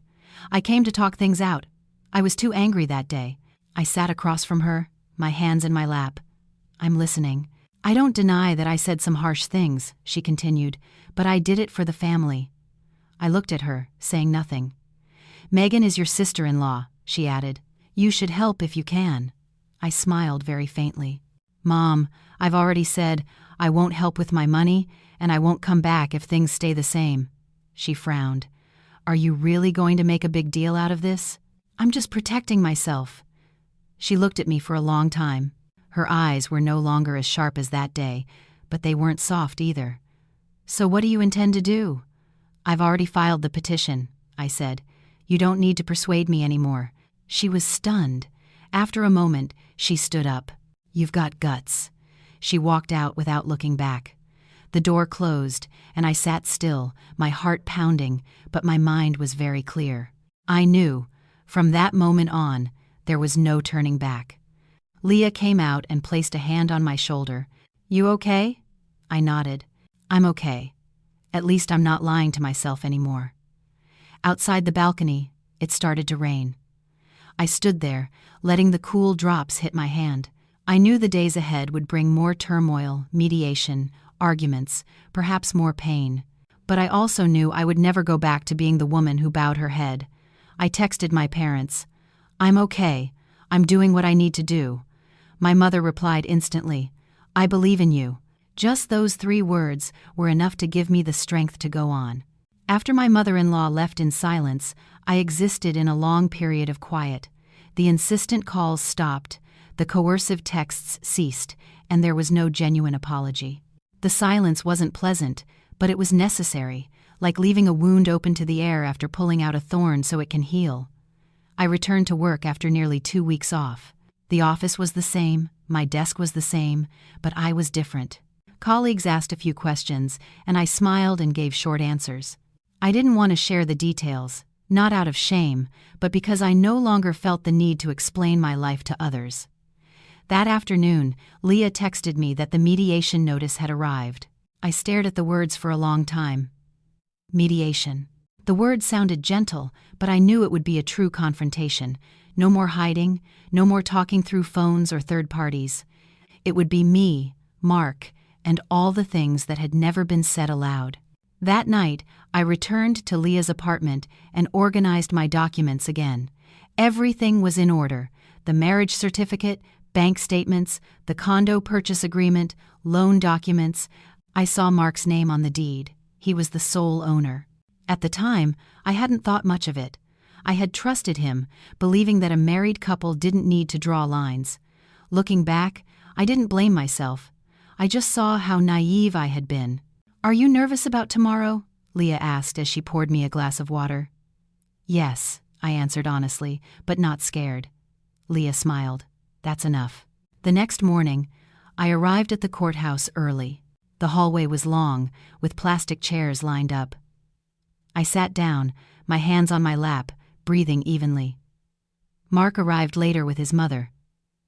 I came to talk things out. I was too angry that day. I sat across from her, my hands in my lap. I'm listening. I don't deny that I said some harsh things, she continued, but I did it for the family. I looked at her, saying nothing. Megan is your sister-in-law, she added. You should help if you can. I smiled very faintly. Mom, I've already said I won't help with my money, and I won't come back if things stay the same. She frowned. Are you really going to make a big deal out of this? I'm just protecting myself. She looked at me for a long time. Her eyes were no longer as sharp as that day, but they weren't soft either. So what do you intend to do? I've already filed the petition, I said. You don't need to persuade me anymore. She was stunned. After a moment, she stood up. You've got guts. She walked out without looking back. The door closed, and I sat still, my heart pounding, but my mind was very clear. I knew, from that moment on, there was no turning back. Leah came out and placed a hand on my shoulder. You okay? I nodded. I'm okay. At least I'm not lying to myself anymore. Outside the balcony, it started to rain. I stood there, letting the cool drops hit my hand. I knew the days ahead would bring more turmoil, mediation, arguments, perhaps more pain. But I also knew I would never go back to being the woman who bowed her head. I texted my parents. I'm okay. I'm doing what I need to do. My mother replied instantly. I believe in you. Just those 3 words were enough to give me the strength to go on. After my mother-in-law left in silence, I existed in a long period of quiet. The insistent calls stopped, the coercive texts ceased, and there was no genuine apology. The silence wasn't pleasant, but it was necessary, like leaving a wound open to the air after pulling out a thorn so it can heal. I returned to work after nearly 2 weeks off. The office was the same, my desk was the same, but I was different. Colleagues asked a few questions, and I smiled and gave short answers. I didn't want to share the details, not out of shame, but because I no longer felt the need to explain my life to others. That afternoon, Leah texted me that the mediation notice had arrived. I stared at the words for a long time. Mediation. The words sounded gentle, but I knew it would be a true confrontation. No more hiding, no more talking through phones or third parties. It would be me, Mark, and all the things that had never been said aloud. That night, I returned to Leah's apartment and organized my documents again. Everything was in order: the marriage certificate, bank statements, the condo purchase agreement, loan documents. I saw Mark's name on the deed. He was the sole owner. At the time, I hadn't thought much of it. I had trusted him, believing that a married couple didn't need to draw lines. Looking back, I didn't blame myself. I just saw how naive I had been. Are you nervous about tomorrow? Leah asked as she poured me a glass of water. Yes, I answered honestly, but not scared. Leah smiled. That's enough. The next morning, I arrived at the courthouse early. The hallway was long, with plastic chairs lined up. I sat down, my hands on my lap, breathing evenly. Mark arrived later with his mother.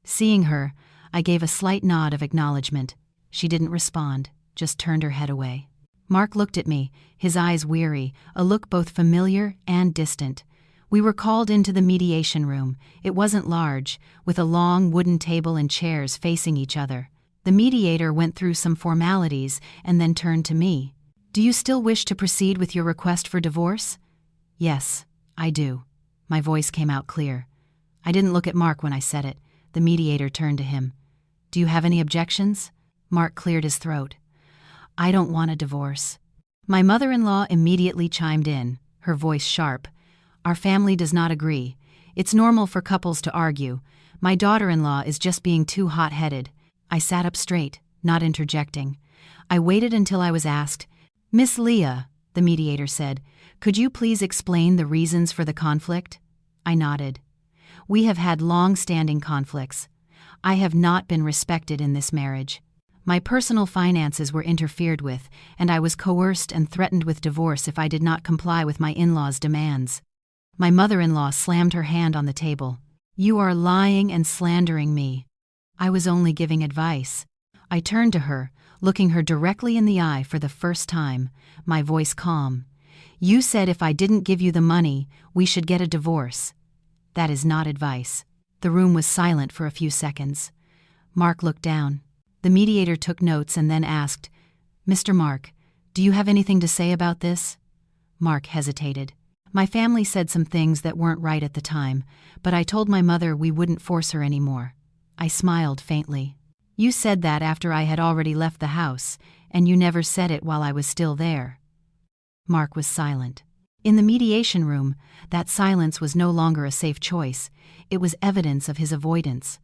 Seeing her, I gave a slight nod of acknowledgement. She didn't respond, just turned her head away. Mark looked at me, his eyes weary, a look both familiar and distant. We were called into the mediation room. It wasn't large, with a long wooden table and chairs facing each other. The mediator went through some formalities and then turned to me. Do you still wish to proceed with your request for divorce? Yes, I do. My voice came out clear. I didn't look at Mark when I said it. The mediator turned to him. Do you have any objections? Mark cleared his throat. I don't want a divorce. My mother-in-law immediately chimed in, her voice sharp. Our family does not agree. It's normal for couples to argue. My daughter-in-law is just being too hot-headed. I sat up straight, not interjecting. I waited until I was asked. Miss Leah, the mediator said, could you please explain the reasons for the conflict? I nodded. We have had long-standing conflicts. I have not been respected in this marriage. My personal finances were interfered with, and I was coerced and threatened with divorce if I did not comply with my in-laws' demands. My mother-in-law slammed her hand on the table. You are lying and slandering me. I was only giving advice. I turned to her, looking her directly in the eye for the first time, my voice calm. You said if I didn't give you the money, we should get a divorce. That is not advice. The room was silent for a few seconds. Mark looked down. The mediator took notes and then asked, Mr. Mark, do you have anything to say about this? Mark hesitated. My family said some things that weren't right at the time, but I told my mother we wouldn't force her anymore. I smiled faintly. You said that after I had already left the house, and you never said it while I was still there. Mark was silent. In the mediation room, that silence was no longer a safe choice. It was evidence of his avoidance.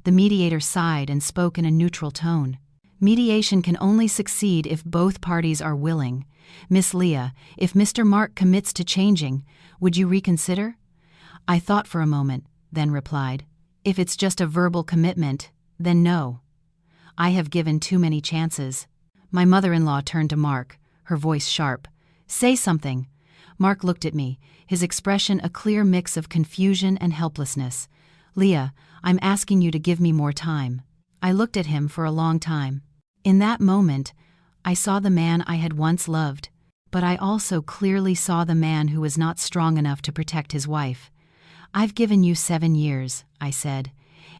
The mediator sighed and spoke in a neutral tone. Mediation can only succeed if both parties are willing. Miss Leah, if Mr. Mark commits to changing, would you reconsider? I thought for a moment, then replied, if it's just a verbal commitment, then no. I have given too many chances. My mother-in-law turned to Mark, her voice sharp. Say something. Mark looked at me, his expression a clear mix of confusion and helplessness. Leah, I'm asking you to give me more time. I looked at him for a long time. In that moment, I saw the man I had once loved, but I also clearly saw the man who was not strong enough to protect his wife. I've given you 7 years, I said.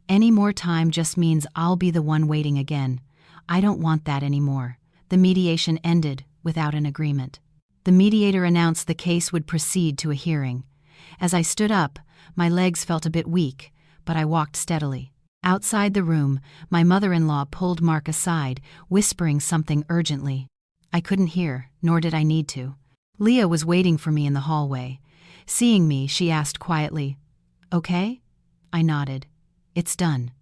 Any more time just means I'll be the one waiting again. I don't want that anymore. The mediation ended without an agreement. The mediator announced the case would proceed to a hearing. As I stood up, my legs felt a bit weak, but I walked steadily. Outside the room, my mother-in-law pulled Mark aside, whispering something urgently. I couldn't hear, nor did I need to. Leah was waiting for me in the hallway. Seeing me, she asked quietly, "Okay?" I nodded. "It's done."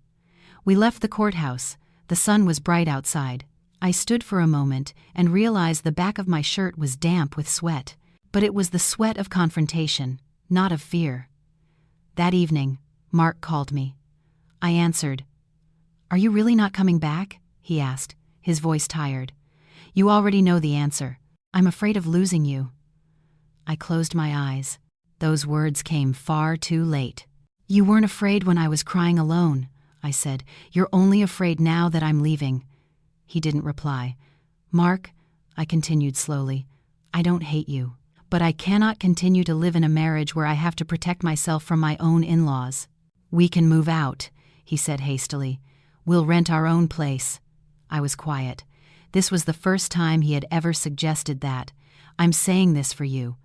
We left the courthouse. The sun was bright outside. I stood for a moment and realized the back of my shirt was damp with sweat. But it was the sweat of confrontation, not of fear. That evening, Mark called me. I answered. "Are you really not coming back?" he asked, his voice tired. "You already know the answer. I'm afraid of losing you." I closed my eyes. Those words came far too late. "You weren't afraid when I was crying alone," I said. "You're only afraid now that I'm leaving." He didn't reply. "Mark," I continued slowly, "I don't hate you. But I cannot continue to live in a marriage where I have to protect myself from my own in-laws." "We can move out," he said hastily. "We'll rent our own place." I was quiet. This was the first time he had ever suggested that. "I'm saying this for you."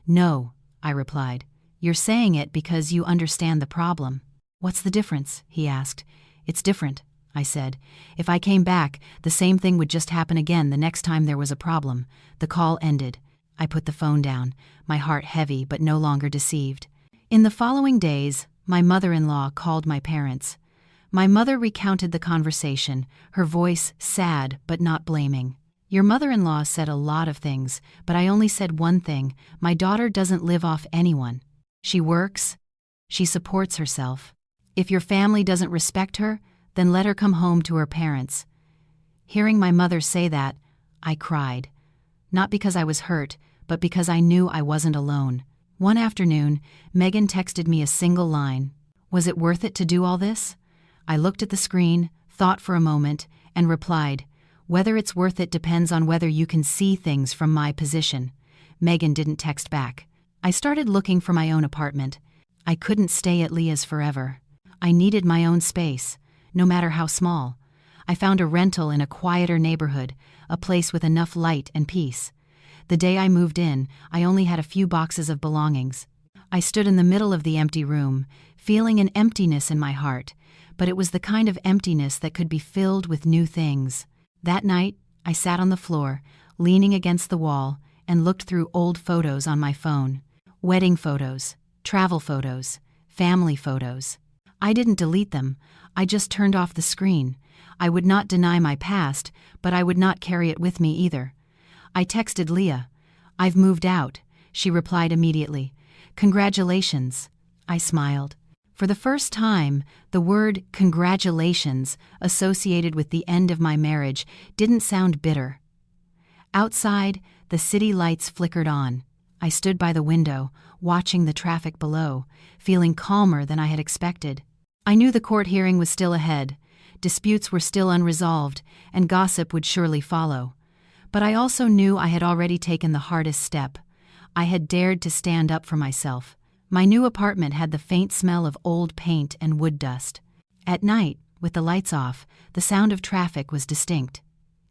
"No," I replied. "You're saying it because you understand the problem." "What's the difference?" he asked. "It's different," I said. "If I came back, the same thing would just happen again the next time there was a problem." The call ended. I put the phone down, my heart heavy but no longer deceived. In the following days, my mother-in-law called my parents. My mother recounted the conversation, her voice sad but not blaming. "Your mother-in-law said a lot of things, but I only said one thing. My daughter doesn't live off anyone. She works. She supports herself. If your family doesn't respect her, then let her come home to her parents." Hearing my mother say that, I cried. Not because I was hurt, but because I knew I wasn't alone. One afternoon, Megan texted me a single line. "Was it worth it to do all this?" I looked at the screen, thought for a moment, and replied, "Whether it's worth it depends on whether you can see things from my position." Megan didn't text back. I started looking for my own apartment. I couldn't stay at Leah's forever. I needed my own space, no matter how small. I found a rental in a quieter neighborhood, a place with enough light and peace. The day I moved in, I only had a few boxes of belongings. I stood in the middle of the empty room, feeling an emptiness in my heart, but it was the kind of emptiness that could be filled with new things. That night, I sat on the floor, leaning against the wall, and looked through old photos on my phone. Wedding photos, travel photos, family photos. I didn't delete them, I just turned off the screen. I would not deny my past, but I would not carry it with me either. I texted Leah. "I've moved out." She replied immediately. "Congratulations." I smiled. For the first time, the word congratulations associated with the end of my marriage didn't sound bitter. Outside, the city lights flickered on. I stood by the window, watching the traffic below, feeling calmer than I had expected. I knew the court hearing was still ahead, disputes were still unresolved, and gossip would surely follow. But I also knew I had already taken the hardest step. I had dared to stand up for myself. My new apartment had the faint smell of old paint and wood dust. At night, with the lights off, the sound of traffic was distinct.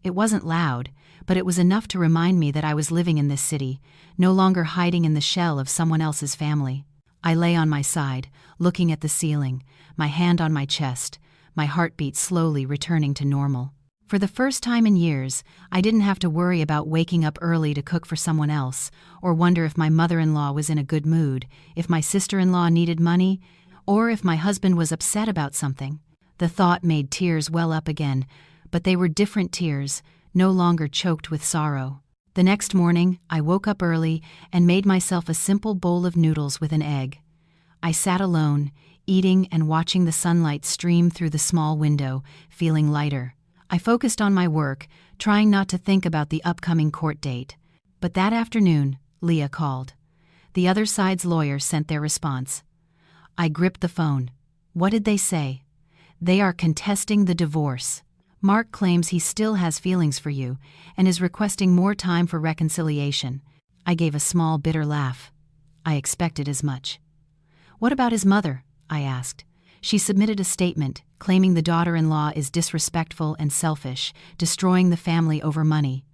It wasn't loud, but it was enough to remind me that I was living in this city, no longer hiding in the shell of someone else's family. I lay on my side, looking at the ceiling, my hand on my chest, my heartbeat slowly returning to normal. For the first time in years, I didn't have to worry about waking up early to cook for someone else, or wonder if my mother-in-law was in a good mood, if my sister-in-law needed money, or if my husband was upset about something. The thought made tears well up again, but they were different tears, no longer choked with sorrow. The next morning, I woke up early and made myself a simple bowl of noodles with an egg. I sat alone, eating and watching the sunlight stream through the small window, feeling lighter. I focused on my work, trying not to think about the upcoming court date. But that afternoon, Leah called. The other side's lawyer sent their response. I gripped the phone. What did they say? They are contesting the divorce. Mark claims he still has feelings for you and is requesting more time for reconciliation. I gave a small, bitter laugh. I expected as much. What about his mother? I asked. She submitted a statement claiming the daughter-in-law is disrespectful and selfish, destroying the family over money.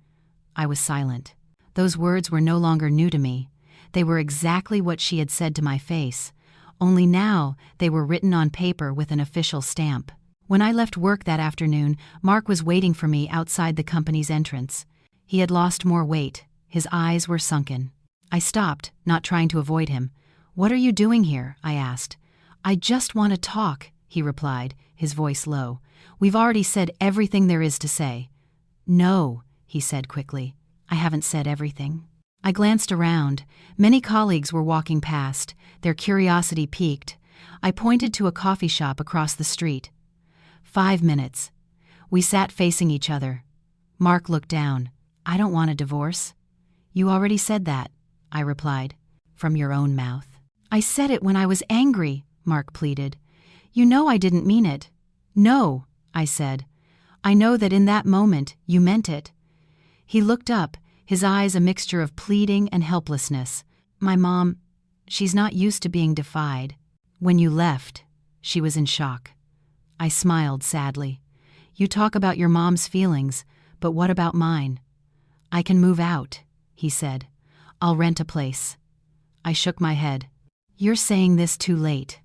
I was silent. Those words were no longer new to me. They were exactly what she had said to my face, only now they were written on paper with an official stamp. When I left work that afternoon, Mark was waiting for me outside the company's entrance. He had lost more weight. His eyes were sunken. I stopped, not trying to avoid him. What are you doing here? I asked. I just want to talk, he replied, his voice low. We've already said everything there is to say. No, he said quickly. I haven't said everything. I glanced around. Many colleagues were walking past. Their curiosity piqued. I pointed to a coffee shop across the street. 5 minutes. We sat facing each other. Mark looked down. I don't want a divorce. You already said that, I replied. From your own mouth. I said it when I was angry, Mark pleaded. You know I didn't mean it. No, I said. I know that in that moment you meant it. He looked up, his eyes a mixture of pleading and helplessness. My mom, she's not used to being defied. When you left, she was in shock. I smiled sadly. You talk about your mom's feelings, but what about mine? I can move out, he said. I'll rent a place. I shook my head. You're saying this too late.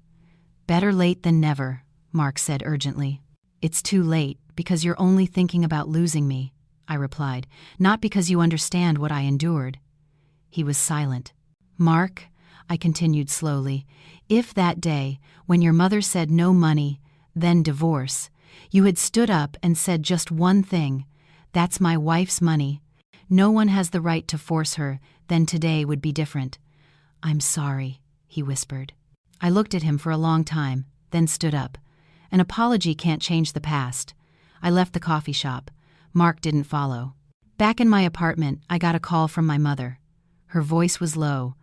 Better late than never, Mark said urgently. It's too late because you're only thinking about losing me, I replied, not because you understand what I endured. He was silent. Mark, I continued slowly, if that day, when your mother said no money, then divorce, you had stood up and said just one thing, that's my wife's money, no one has the right to force her, then today would be different. I'm sorry, he whispered. I looked at him for a long time, then stood up. An apology can't change the past. I left the coffee shop. Mark didn't follow. Back in my apartment, I got a call from my mother. Her voice was low.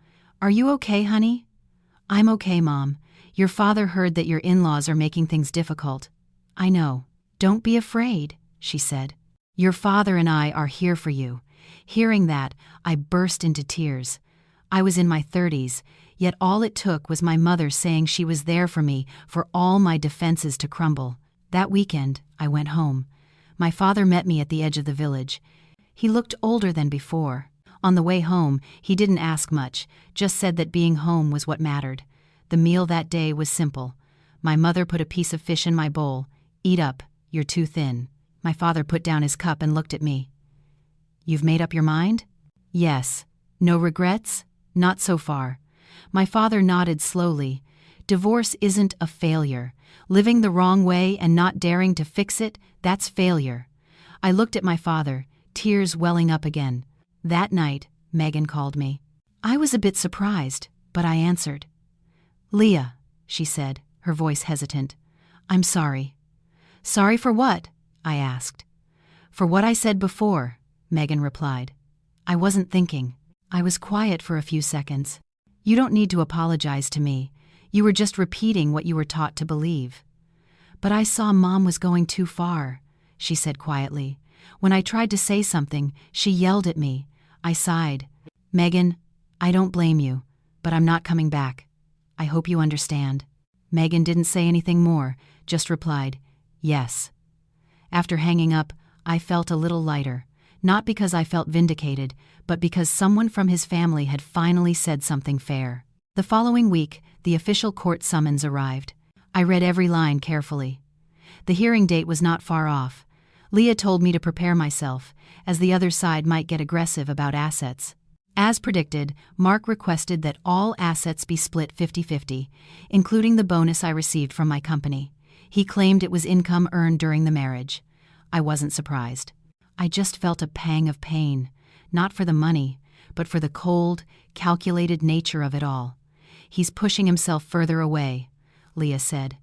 Are you okay, honey? I'm okay, Mom. Your father heard that your in-laws are making things difficult. I know. Don't be afraid, she said. Your father and I are here for you. Hearing that, I burst into tears. I was in my 30s, yet all it took was my mother saying she was there for me for all my defenses to crumble. That weekend, I went home. My father met me at the edge of the village. He looked older than before. On the way home, he didn't ask much, just said that being home was what mattered. The meal that day was simple. My mother put a piece of fish in my bowl. Eat up, you're too thin. My father put down his cup and looked at me. You've made up your mind? Yes. No regrets? Not so far. My father nodded slowly. Divorce isn't a failure. Living the wrong way and not daring to fix it, that's failure. I looked at my father, tears welling up again. That night, Megan called me. I was a bit surprised, but I answered. Leah, she said, her voice hesitant. I'm sorry. Sorry for what? I asked. For what I said before, Megan replied. I wasn't thinking. I was quiet for a few seconds. You don't need to apologize to me. You were just repeating what you were taught to believe. But I saw Mom was going too far, she said quietly. When I tried to say something, she yelled at me. I sighed. Megan, I don't blame you, but I'm not coming back. I hope you understand. Megan didn't say anything more, just replied, yes. After hanging up, I felt a little lighter, not because I felt vindicated, but because someone from his family had finally said something fair. The following week, the official court summons arrived. I read every line carefully. The hearing date was not far off. Leah told me to prepare myself, as the other side might get aggressive about assets. As predicted, Mark requested that all assets be split 50-50, including the bonus I received from my company. He claimed it was income earned during the marriage. I wasn't surprised. I just felt a pang of pain, not for the money, but for the cold, calculated nature of it all. "He's pushing himself further away," Leah said.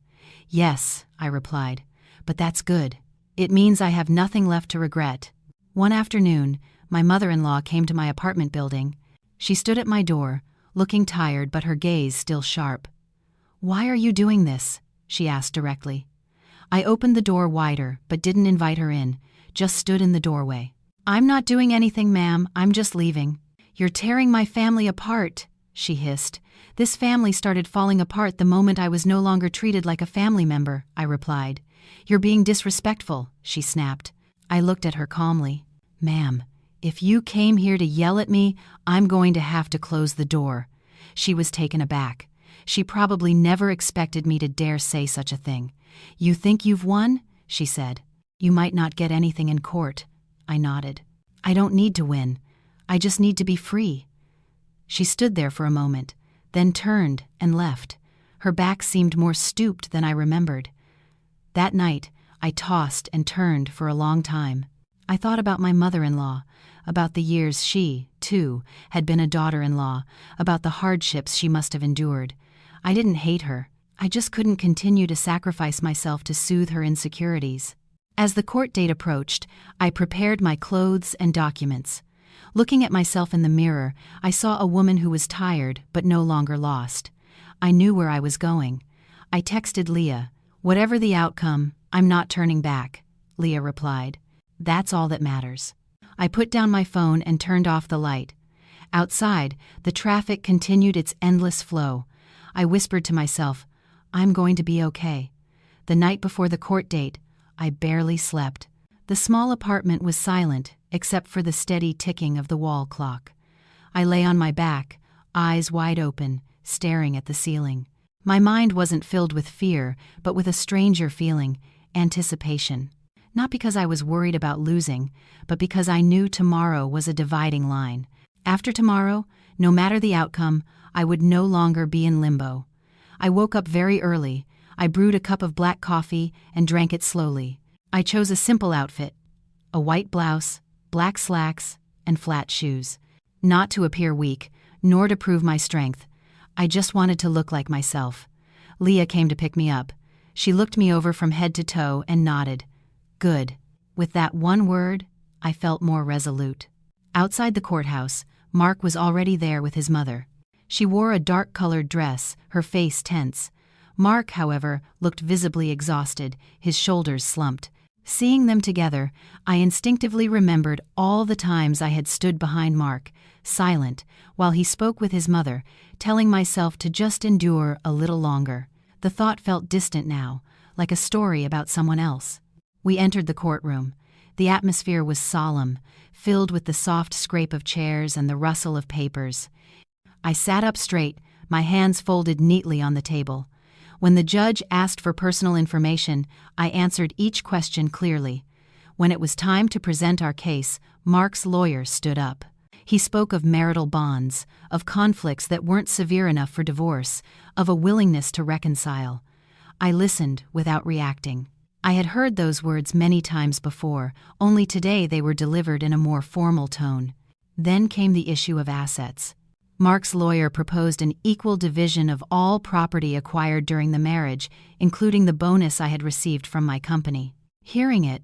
"Yes," I replied, "but that's good. It means I have nothing left to regret." One afternoon, my mother-in-law came to my apartment building. She stood at my door, looking tired but her gaze still sharp. "Why are you doing this?" she asked directly. I opened the door wider but didn't invite her in, just stood in the doorway. "I'm not doing anything, ma'am, I'm just leaving." "You're tearing my family apart," she hissed. "This family started falling apart the moment I was no longer treated like a family member," I replied. "You're being disrespectful," she snapped. I looked at her calmly. "Ma'am, if you came here to yell at me, I'm going to have to close the door." She was taken aback. She probably never expected me to dare say such a thing. "You think you've won?" she said. "You might not get anything in court." I nodded. "I don't need to win. I just need to be free." She stood there for a moment, then turned and left. Her back seemed more stooped than I remembered. That night, I tossed and turned for a long time. I thought about my mother-in-law, about the years she, too, had been a daughter-in-law, about the hardships she must have endured. I didn't hate her. I just couldn't continue to sacrifice myself to soothe her insecurities. As the court date approached, I prepared my clothes and documents. Looking at myself in the mirror, I saw a woman who was tired but no longer lost. I knew where I was going. I texted Leah, "Whatever the outcome, I'm not turning back." Leah replied, "That's all that matters." I put down my phone and turned off the light. Outside, the traffic continued its endless flow. I whispered to myself, "I'm going to be okay." The night before the court date, I barely slept. The small apartment was silent, except for the steady ticking of the wall clock. I lay on my back, eyes wide open, staring at the ceiling. My mind wasn't filled with fear, but with a stranger feeling, anticipation. Not because I was worried about losing, but because I knew tomorrow was a dividing line. After tomorrow, no matter the outcome, I would no longer be in limbo. I woke up very early. I brewed a cup of black coffee and drank it slowly. I chose a simple outfit: a white blouse, black slacks, and flat shoes. Not to appear weak, nor to prove my strength. I just wanted to look like myself. Leah came to pick me up. She looked me over from head to toe and nodded. Good. With that one word, I felt more resolute. Outside the courthouse, Mark was already there with his mother. She wore a dark-colored dress, her face tense. Mark, however, looked visibly exhausted, his shoulders slumped. Seeing them together, I instinctively remembered all the times I had stood behind Mark, silent, while he spoke with his mother, telling myself to just endure a little longer. The thought felt distant now, like a story about someone else. We entered the courtroom. The atmosphere was solemn, filled with the soft scrape of chairs and the rustle of papers. I sat up straight, my hands folded neatly on the table. When the judge asked for personal information, I answered each question clearly. When it was time to present our case, Mark's lawyer stood up. He spoke of marital bonds, of conflicts that weren't severe enough for divorce, of a willingness to reconcile. I listened without reacting. I had heard those words many times before, only today they were delivered in a more formal tone. Then came the issue of assets. Mark's lawyer proposed an equal division of all property acquired during the marriage, including the bonus I had received from my company. Hearing it,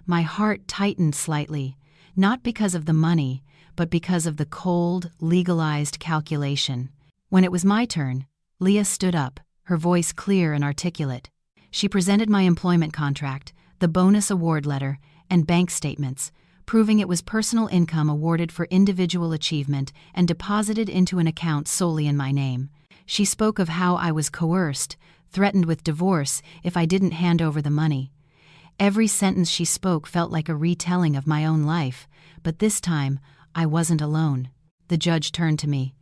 my heart tightened slightly, not because of the money, but because of the cold, legalized calculation. When it was my turn, Leah stood up, her voice clear and articulate. She presented my employment contract, the bonus award letter, and bank statements, proving it was personal income awarded for individual achievement and deposited into an account solely in my name. She spoke of how I was coerced, threatened with divorce if I didn't hand over the money. Every sentence she spoke felt like a retelling of my own life, but this time, I wasn't alone. The judge turned to me.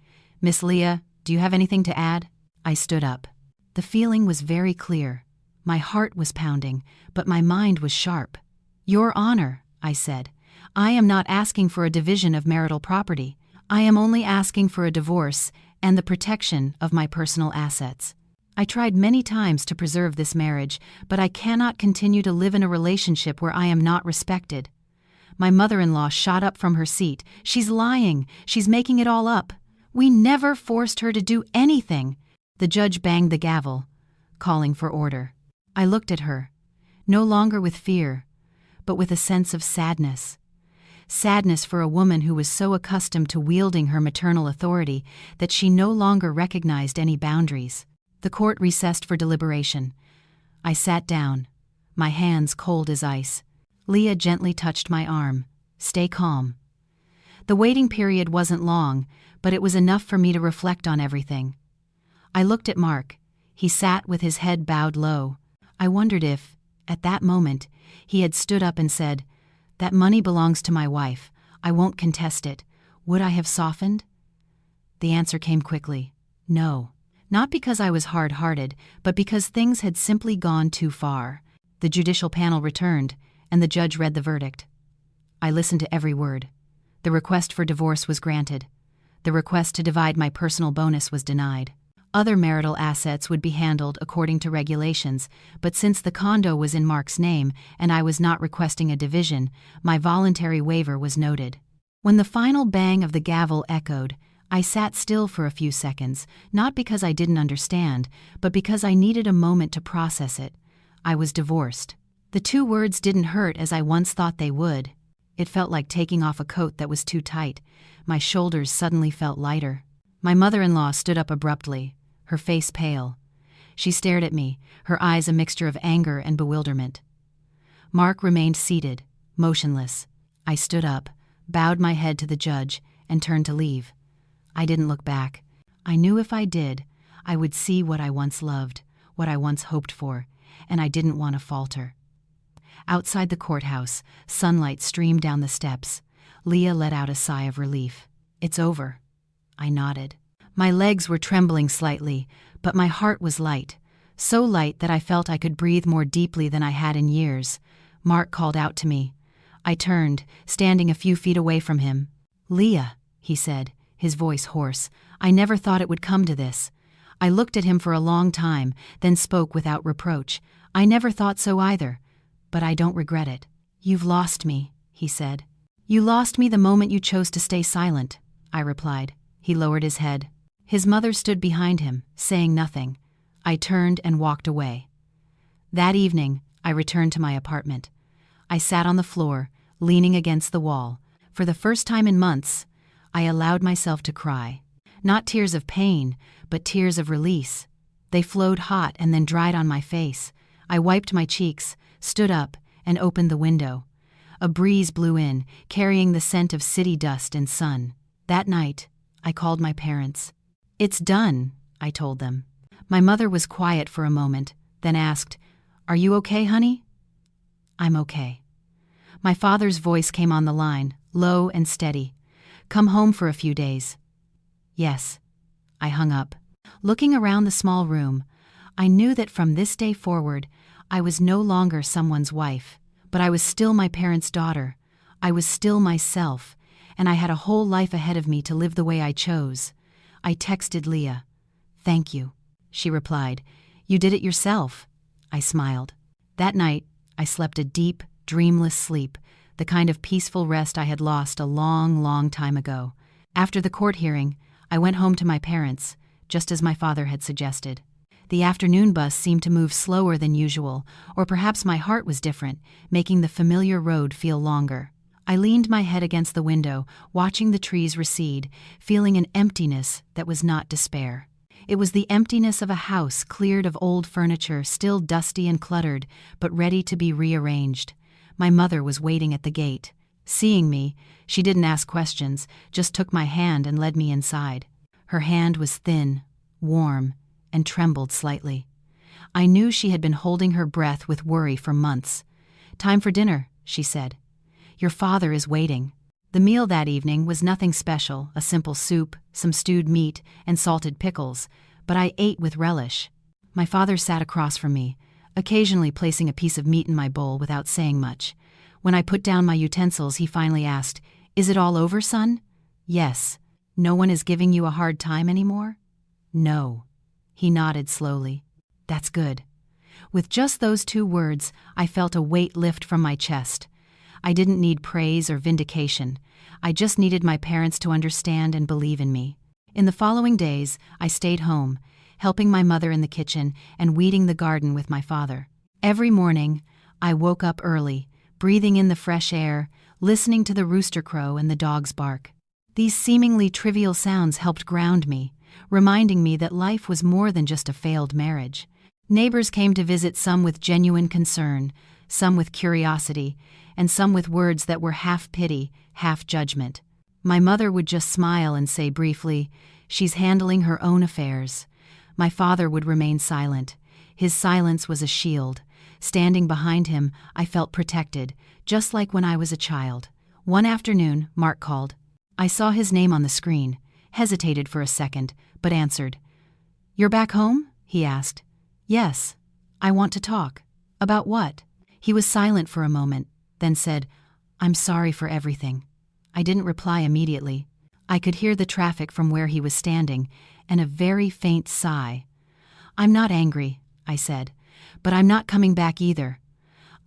"Miss Leah, do you have anything to add?" I stood up. The feeling was very clear. My heart was pounding, but my mind was sharp. "Your Honor," I said, "I am not asking for a division of marital property. I am only asking for a divorce and the protection of my personal assets. I tried many times to preserve this marriage, but I cannot continue to live in a relationship where I am not respected." My mother-in-law shot up from her seat. "She's lying. She's making it all up. We never forced her to do anything." The judge banged the gavel, calling for order. I looked at her, no longer with fear, but with a sense of sadness. Sadness for a woman who was so accustomed to wielding her maternal authority that she no longer recognized any boundaries. The court recessed for deliberation. I sat down, my hands cold as ice. Leah gently touched my arm. "Stay calm." The waiting period wasn't long, but it was enough for me to reflect on everything. I looked at Mark. He sat with his head bowed low. I wondered if, at that moment, he had stood up and said, "That money belongs to my wife. I won't contest it." Would I have softened? The answer came quickly. No. Not because I was hard-hearted, but because things had simply gone too far. The judicial panel returned, and the judge read the verdict. I listened to every word. The request for divorce was granted. The request to divide my personal bonus was denied. Other marital assets would be handled according to regulations, but since the condo was in Mark's name and I was not requesting a division, my voluntary waiver was noted. When the final bang of the gavel echoed, I sat still for a few seconds, not because I didn't understand, but because I needed a moment to process it. I was divorced. The two words didn't hurt as I once thought they would. It felt like taking off a coat that was too tight. My shoulders suddenly felt lighter. My mother-in-law stood up abruptly, her face pale. She stared at me, her eyes a mixture of anger and bewilderment. Mark remained seated, motionless. I stood up, bowed my head to the judge, and turned to leave. I didn't look back. I knew if I did, I would see what I once loved, what I once hoped for, and I didn't want to falter. Outside the courthouse, sunlight streamed down the steps. Leah let out a sigh of relief. "It's over." I nodded. My legs were trembling slightly, but my heart was light, so light that I felt I could breathe more deeply than I had in years. Mark called out to me. I turned, standing a few feet away from him. "Leah," he said, his voice hoarse, "I never thought it would come to this." I looked at him for a long time, then spoke without reproach. "I never thought so either, but I don't regret it." "You've lost me," he said. "You lost me the moment you chose to stay silent," I replied. He lowered his head. His mother stood behind him, saying nothing. I turned and walked away. That evening, I returned to my apartment. I sat on the floor, leaning against the wall. For the first time in months, I allowed myself to cry. Not tears of pain, but tears of release. They flowed hot and then dried on my face. I wiped my cheeks, stood up, and opened the window. A breeze blew in, carrying the scent of city dust and sun. That night, I called my parents. "It's done," I told them. My mother was quiet for a moment, then asked, "Are you okay, honey?" "I'm okay." My father's voice came on the line, low and steady. "Come home for a few days." "Yes." I hung up. Looking around the small room, I knew that from this day forward, I was no longer someone's wife, but I was still my parents' daughter. I was still myself, and I had a whole life ahead of me to live the way I chose. I texted Leah. "Thank you," she replied. "You did it yourself." I smiled. That night, I slept a deep, dreamless sleep, the kind of peaceful rest I had lost a long, long time ago. After the court hearing, I went home to my parents, just as my father had suggested. The afternoon bus seemed to move slower than usual, or perhaps my heart was different, making the familiar road feel longer. I leaned my head against the window, watching the trees recede, feeling an emptiness that was not despair. It was the emptiness of a house cleared of old furniture, still dusty and cluttered, but ready to be rearranged. My mother was waiting at the gate. Seeing me, she didn't ask questions, just took my hand and led me inside. Her hand was thin, warm, and trembled slightly. I knew she had been holding her breath with worry for months. "Time for dinner," she said. "Your father is waiting." The meal that evening was nothing special, a simple soup, some stewed meat, and salted pickles, but I ate with relish. My father sat across from me, occasionally placing a piece of meat in my bowl without saying much. When I put down my utensils, he finally asked, "Is it all over, son?" "Yes." "No one is giving you a hard time anymore?" "No." He nodded slowly. "That's good." With just those 2 words, I felt a weight lift from my chest. I didn't need praise or vindication. I just needed my parents to understand and believe in me. In the following days, I stayed home, helping my mother in the kitchen and weeding the garden with my father. Every morning, I woke up early, breathing in the fresh air, listening to the rooster crow and the dog's bark. These seemingly trivial sounds helped ground me, reminding me that life was more than just a failed marriage. Neighbors came to visit, some with genuine concern, some with curiosity, and some with words that were half pity, half judgment. My mother would just smile and say briefly, "She's handling her own affairs." My father would remain silent. His silence was a shield. Standing behind him, I felt protected, just like when I was a child. One afternoon, Mark called. I saw his name on the screen, hesitated for a second, but answered. "You're back home?" he asked. "Yes. I want to talk." "About what?" He was silent for a moment, then said, "I'm sorry for everything." I didn't reply immediately. I could hear the traffic from where he was standing, and a very faint sigh. "I'm not angry," I said, "but I'm not coming back either."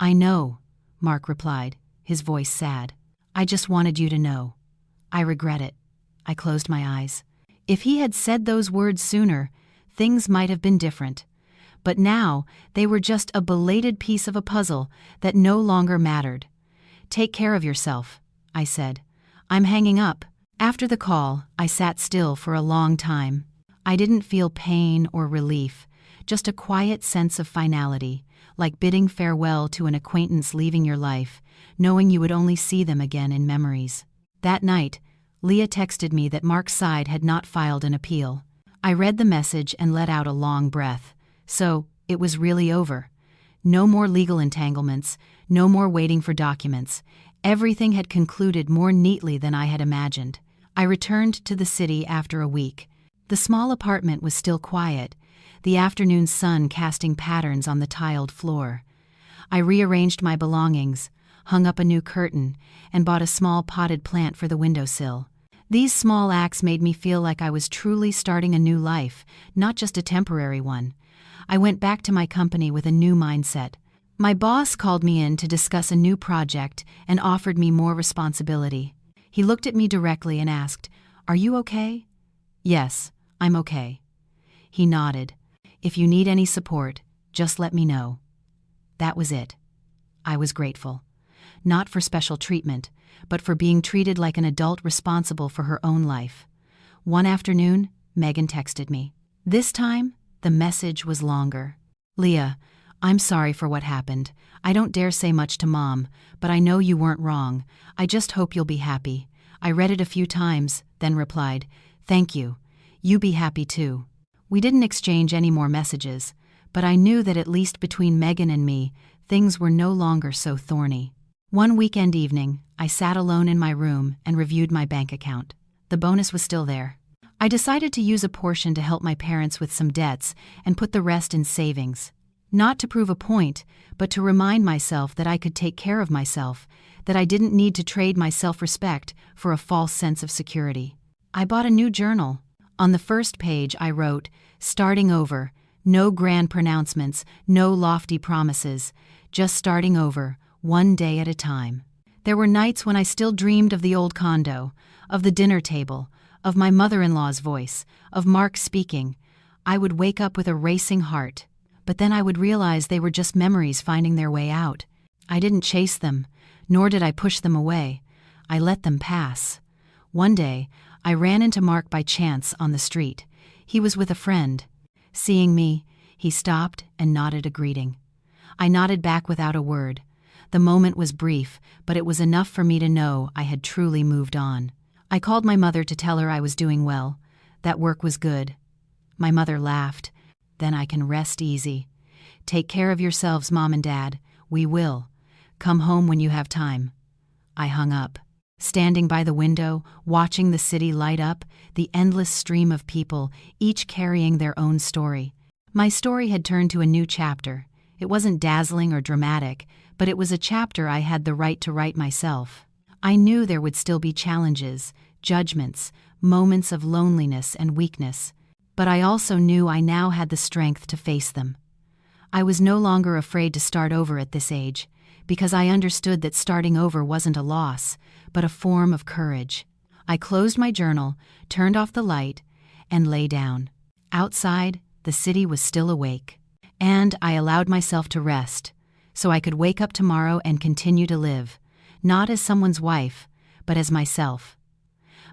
"I know," Mark replied, his voice sad. "I just wanted you to know. I regret it." I closed my eyes. If he had said those words sooner, things might have been different. But now, they were just a belated piece of a puzzle that no longer mattered. "Take care of yourself," I said. "I'm hanging up." After the call, I sat still for a long time. I didn't feel pain or relief, just a quiet sense of finality, like bidding farewell to an acquaintance leaving your life, knowing you would only see them again in memories. That night, Leah texted me that Mark's side had not filed an appeal. I read the message and let out a long breath. So, it was really over. No more legal entanglements, no more waiting for documents. Everything had concluded more neatly than I had imagined. I returned to the city after a week. The small apartment was still quiet, the afternoon sun casting patterns on the tiled floor. I rearranged my belongings, hung up a new curtain, and bought a small potted plant for the windowsill. These small acts made me feel like I was truly starting a new life, not just a temporary one. I went back to my company with a new mindset. My boss called me in to discuss a new project and offered me more responsibility. He looked at me directly and asked, "Are you okay?" "Yes, I'm okay." He nodded. "If you need any support, just let me know." That was it. I was grateful. Not for special treatment, but for being treated like an adult responsible for her own life. One afternoon, Megan texted me. This time, the message was longer. "Leah, I'm sorry for what happened. I don't dare say much to Mom, but I know you weren't wrong. I just hope you'll be happy." I read it a few times, then replied, "Thank you. You be happy too." We didn't exchange any more messages, but I knew that at least between Megan and me, things were no longer so thorny. One weekend evening, I sat alone in my room and reviewed my bank account. The bonus was still there. I decided to use a portion to help my parents with some debts and put the rest in savings. Not to prove a point, but to remind myself that I could take care of myself, that I didn't need to trade my self-respect for a false sense of security. I bought a new journal. On the first page I wrote, "Starting over, no grand pronouncements, no lofty promises, just starting over, one day at a time." There were nights when I still dreamed of the old condo, of the dinner table, of my mother-in-law's voice, of Mark speaking. I would wake up with a racing heart, but then I would realize they were just memories finding their way out. I didn't chase them, nor did I push them away. I let them pass. One day, I ran into Mark by chance on the street. He was with a friend. Seeing me, he stopped and nodded a greeting. I nodded back without a word. The moment was brief, but it was enough for me to know I had truly moved on. I called my mother to tell her I was doing well, that work was good. My mother laughed. "Then I can rest easy. Take care of yourselves, Mom and Dad. We will. Come home when you have time." I hung up. Standing by the window, watching the city light up, the endless stream of people, each carrying their own story. My story had turned to a new chapter. It wasn't dazzling or dramatic, but it was a chapter I had the right to write myself. I knew there would still be challenges, judgments, moments of loneliness and weakness, but I also knew I now had the strength to face them. I was no longer afraid to start over at this age, because I understood that starting over wasn't a loss, but a form of courage. I closed my journal, turned off the light, and lay down. Outside, the city was still awake, and I allowed myself to rest, so I could wake up tomorrow and continue to live, not as someone's wife, but as myself.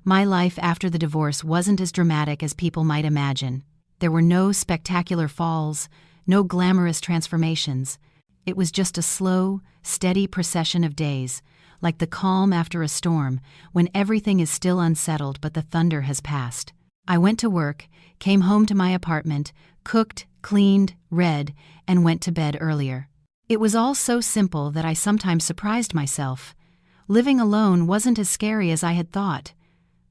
My life after the divorce wasn't as dramatic as people might imagine. There were no spectacular falls, no glamorous transformations. It was just a slow, steady procession of days, like the calm after a storm, when everything is still unsettled but the thunder has passed. I went to work, came home to my apartment, cooked, cleaned, read, and went to bed earlier. It was all so simple that I sometimes surprised myself. Living alone wasn't as scary as I had thought.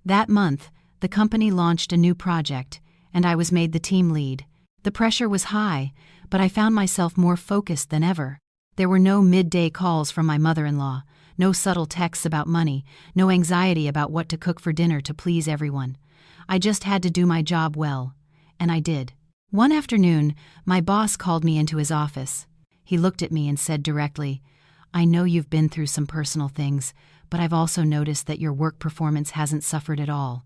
That month, the company launched a new project, and I was made the team lead. The pressure was high, but I found myself more focused than ever. There were no midday calls from my mother-in-law, no subtle texts about money, no anxiety about what to cook for dinner to please everyone. I just had to do my job well, and I did. One afternoon, my boss called me into his office. He looked at me and said directly, "I know you've been through some personal things, but I've also noticed that your work performance hasn't suffered at all."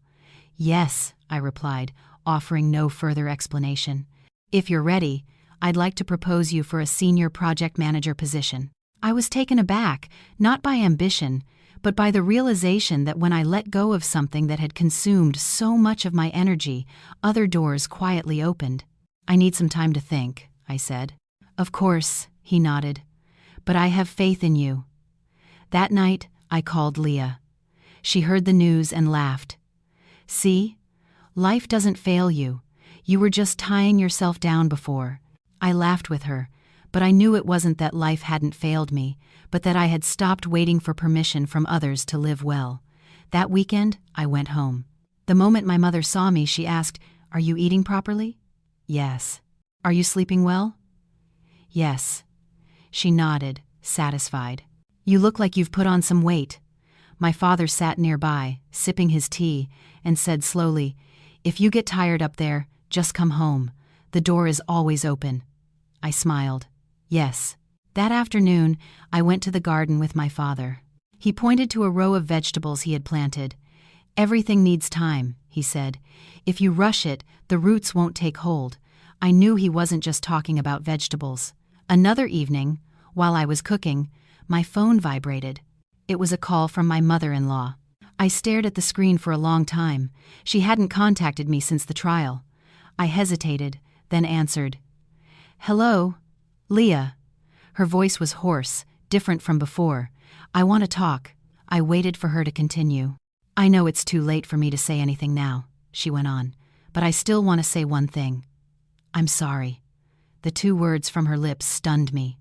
"Yes," I replied, offering no further explanation. "If you're ready, I'd like to propose you for a senior project manager position." I was taken aback, not by ambition, but by the realization that when I let go of something that had consumed so much of my energy, other doors quietly opened. "I need some time to think," I said. "Of course," he nodded. "But I have faith in you." That night, I called Leah. She heard the news and laughed. "See? Life doesn't fail you. You were just tying yourself down before." I laughed with her, but I knew it wasn't that life hadn't failed me, but that I had stopped waiting for permission from others to live well. That weekend, I went home. The moment my mother saw me, she asked, "Are you eating properly?" "Yes." "Are you sleeping well?" "Yes." She nodded, satisfied. "You look like you've put on some weight." My father sat nearby, sipping his tea, and said slowly, "If you get tired up there, just come home. The door is always open." I smiled. "Yes." That afternoon, I went to the garden with my father. He pointed to a row of vegetables he had planted. "Everything needs time," he said. "If you rush it, the roots won't take hold." I knew he wasn't just talking about vegetables. Another evening, while I was cooking, my phone vibrated. It was a call from my mother-in-law. I stared at the screen for a long time. She hadn't contacted me since the trial. I hesitated, then answered. "Hello? Leah." Her voice was hoarse, different from before. "I want to talk." I waited for her to continue. "I know it's too late for me to say anything now," she went on, "but I still want to say one thing. I'm sorry." The two words from her lips stunned me.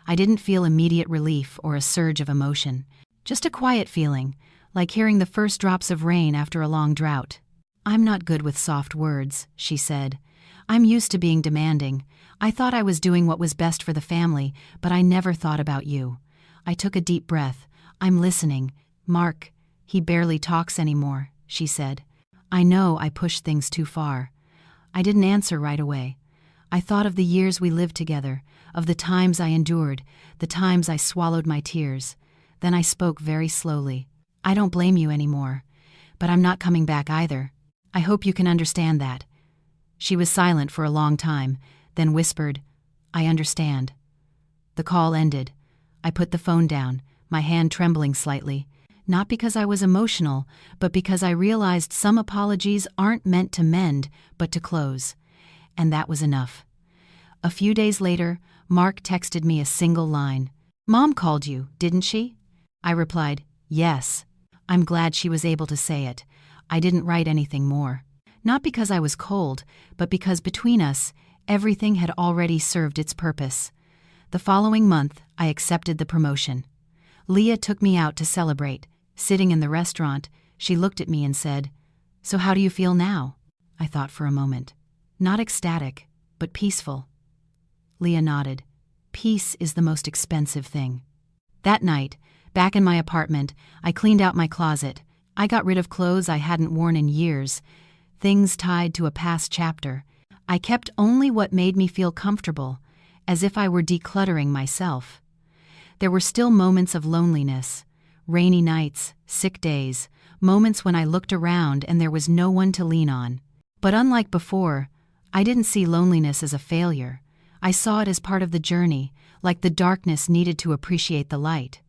I didn't feel immediate relief or a surge of emotion, just a quiet feeling, like hearing the first drops of rain after a long drought. "I'm not good with soft words," she said. "I'm used to being demanding. I thought I was doing what was best for the family, but I never thought about you." I took a deep breath. "I'm listening. Mark, he barely talks anymore," she said. I know I pushed things too far. I didn't answer right away. I thought of the years we lived together, of the times I endured, the times I swallowed my tears. Then I spoke very slowly. "I don't blame you anymore, but I'm not coming back either. I hope you can understand that." She was silent for a long time, then whispered, "I understand." The call ended. I put the phone down, my hand trembling slightly, not because I was emotional, but because I realized some apologies aren't meant to mend, but to close. And that was enough. A few days later, Mark texted me a single line. "Mom called you, didn't she?" I replied, "Yes." I'm glad she was able to say it. I didn't write anything more. Not because I was cold, but because between us, everything had already served its purpose. The following month, I accepted the promotion. Leah took me out to celebrate. Sitting in the restaurant, she looked at me and said, "So how do you feel now?" I thought for a moment. Not ecstatic, but peaceful. Leah nodded. "Peace is the most expensive thing." That night, back in my apartment, I cleaned out my closet. I got rid of clothes I hadn't worn in years, things tied to a past chapter. I kept only what made me feel comfortable, as if I were decluttering myself. There were still moments of loneliness, rainy nights, sick days, moments when I looked around and there was no one to lean on. But unlike before, I didn't see loneliness as a failure. I saw it as part of the journey, like the darkness needed to appreciate the light.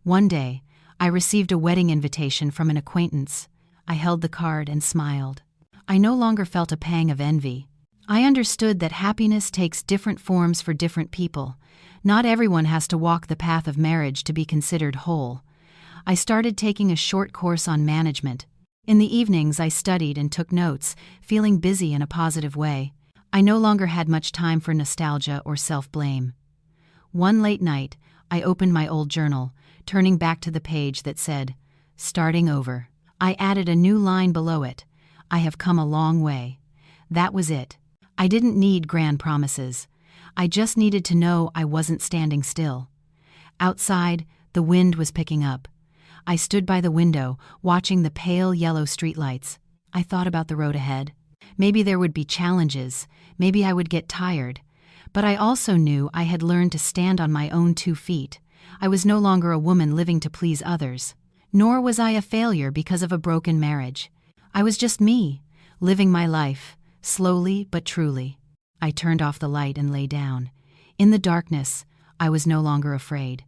One day, I received a wedding invitation from an acquaintance. I held the card and smiled. I no longer felt a pang of envy. I understood that happiness takes different forms for different people. Not everyone has to walk the path of marriage to be considered whole. I started taking a short course on management. In the evenings, I studied and took notes, feeling busy in a positive way. I no longer had much time for nostalgia or self-blame. One late night, I opened my old journal, turning back to the page that said, "Starting over." I added a new line below it. "I have come a long way." That was it. I didn't need grand promises. I just needed to know I wasn't standing still. Outside, the wind was picking up. I stood by the window, watching the pale yellow streetlights. I thought about the road ahead. Maybe there would be challenges, maybe I would get tired. But I also knew I had learned to stand on my own 2 feet. I was no longer a woman living to please others. Nor was I a failure because of a broken marriage. I was just me, living my life, slowly but truly. I turned off the light and lay down. In the darkness, I was no longer afraid.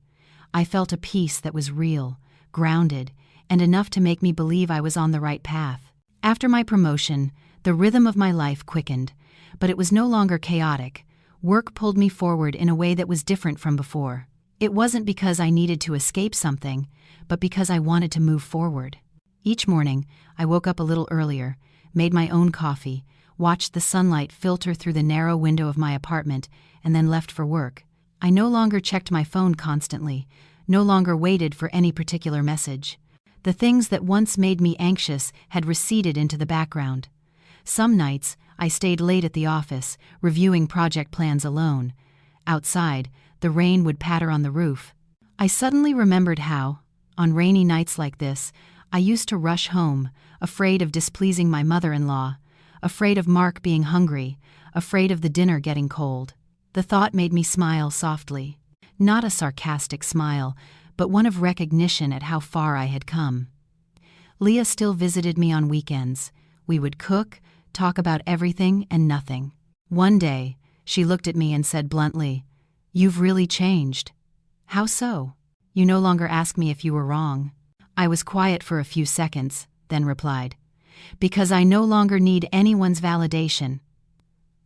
I felt a peace that was real, grounded, and enough to make me believe I was on the right path. After my promotion, the rhythm of my life quickened, but it was no longer chaotic. Work pulled me forward in a way that was different from before. It wasn't because I needed to escape something, but because I wanted to move forward. Each morning, I woke up a little earlier, made my own coffee, watched the sunlight filter through the narrow window of my apartment, and then left for work. I no longer checked my phone constantly, no longer waited for any particular message. The things that once made me anxious had receded into the background. Some nights, I stayed late at the office, reviewing project plans alone. Outside, the rain would patter on the roof. I suddenly remembered how, on rainy nights like this, I used to rush home, afraid of displeasing my mother-in-law, afraid of Mark being hungry, afraid of the dinner getting cold. The thought made me smile softly. Not a sarcastic smile, but one of recognition at how far I had come. Leah still visited me on weekends. We would cook, talk about everything and nothing. One day, she looked at me and said bluntly, "You've really changed." "How so?" "You no longer ask me if you were wrong." I was quiet for a few seconds, then replied, "Because I no longer need anyone's validation."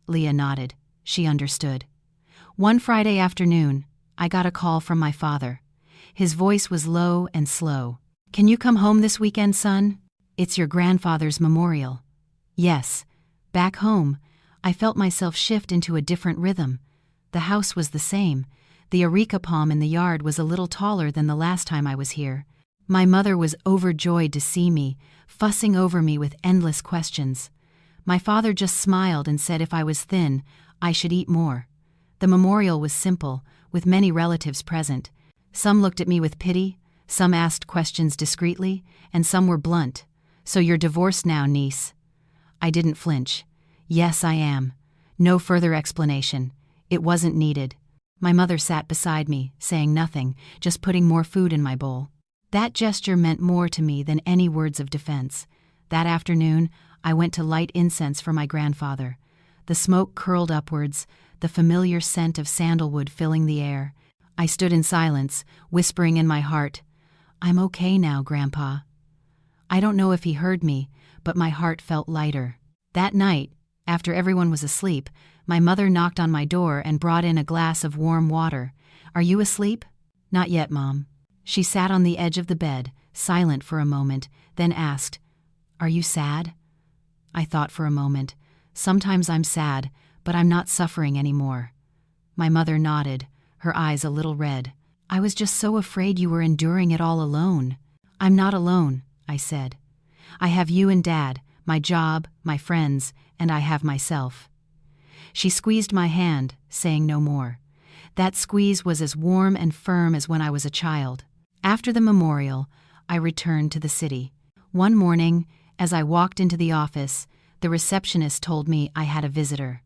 Leah nodded. She understood. One Friday afternoon, I got a call from my father. His voice was low and slow. "Can you come home this weekend, son? It's your grandfather's memorial." Yes. Back home, I felt myself shift into a different rhythm. The house was the same. The areca palm in the yard was a little taller than the last time I was here. My mother was overjoyed to see me, fussing over me with endless questions. My father just smiled and said if I was thin, I should eat more. The memorial was simple, with many relatives present. Some looked at me with pity, some asked questions discreetly, and some were blunt. "So you're divorced now, niece?" I didn't flinch. "Yes, I am." No further explanation. It wasn't needed. My mother sat beside me, saying nothing, just putting more food in my bowl. That gesture meant more to me than any words of defense. That afternoon, I went to light incense for my grandfather. The smoke curled upwards, the familiar scent of sandalwood filling the air. I stood in silence, whispering in my heart, "I'm okay now, Grandpa." I don't know if he heard me, but my heart felt lighter. That night, after everyone was asleep, my mother knocked on my door and brought in a glass of warm water. "Are you asleep?" "Not yet, Mom." She sat on the edge of the bed, silent for a moment, then asked, "Are you sad?" I thought for a moment. Sometimes I'm sad, but I'm not suffering anymore. My mother nodded, her eyes a little red. "I was just so afraid you were enduring it all alone." "I'm not alone," I said. "I have you and Dad, my job, my friends, and I have myself." She squeezed my hand, saying no more. That squeeze was as warm and firm as when I was a child. After the memorial, I returned to the city. One morning, as I walked into the office, the receptionist told me I had a visitor.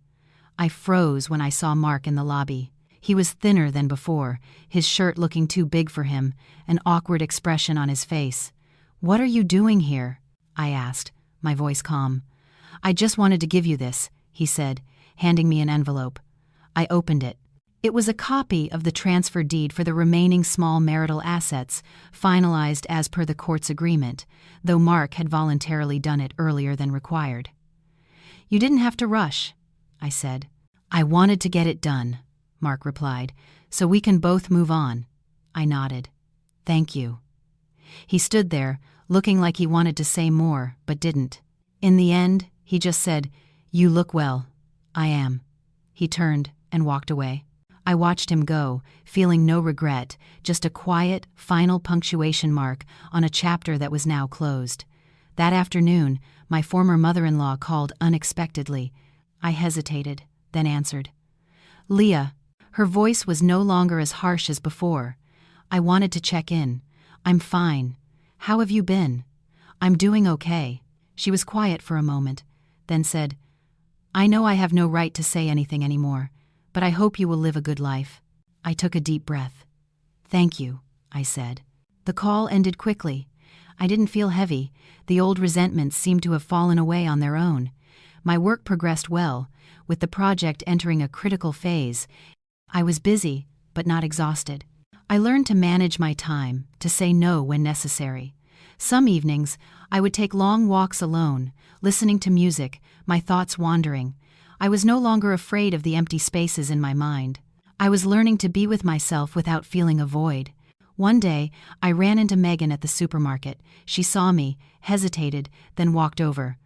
I froze when I saw Mark in the lobby. He was thinner than before, his shirt looking too big for him, an awkward expression on his face. "What are you doing here?" I asked, my voice calm. "I just wanted to give you this," he said, handing me an envelope. I opened it. It was a copy of the transfer deed for the remaining small marital assets, finalized as per the court's agreement, though Mark had voluntarily done it earlier than required. "You didn't have to rush," I said. "I wanted to get it done," Mark replied, "so we can both move on." I nodded. "Thank you." He stood there, looking like he wanted to say more, but didn't. In the end, he just said, "You look well." "I am." He turned and walked away. I watched him go, feeling no regret, just a quiet, final punctuation mark on a chapter that was now closed. That afternoon, my former mother-in-law called unexpectedly. I hesitated, then answered. "Leah." Her voice was no longer as harsh as before. I wanted to check in. "I'm fine. How have you been?" "I'm doing okay." She was quiet for a moment, then said, "I know I have no right to say anything anymore, but I hope you will live a good life." I took a deep breath. "Thank you," I said. The call ended quickly. I didn't feel heavy. The old resentments seemed to have fallen away on their own. My work progressed well, with the project entering a critical phase. I was busy, but not exhausted. I learned to manage my time, to say no when necessary. Some evenings, I would take long walks alone, listening to music, my thoughts wandering. I was no longer afraid of the empty spaces in my mind. I was learning to be with myself without feeling a void. One day, I ran into Megan at the supermarket. She saw me, hesitated, then walked over.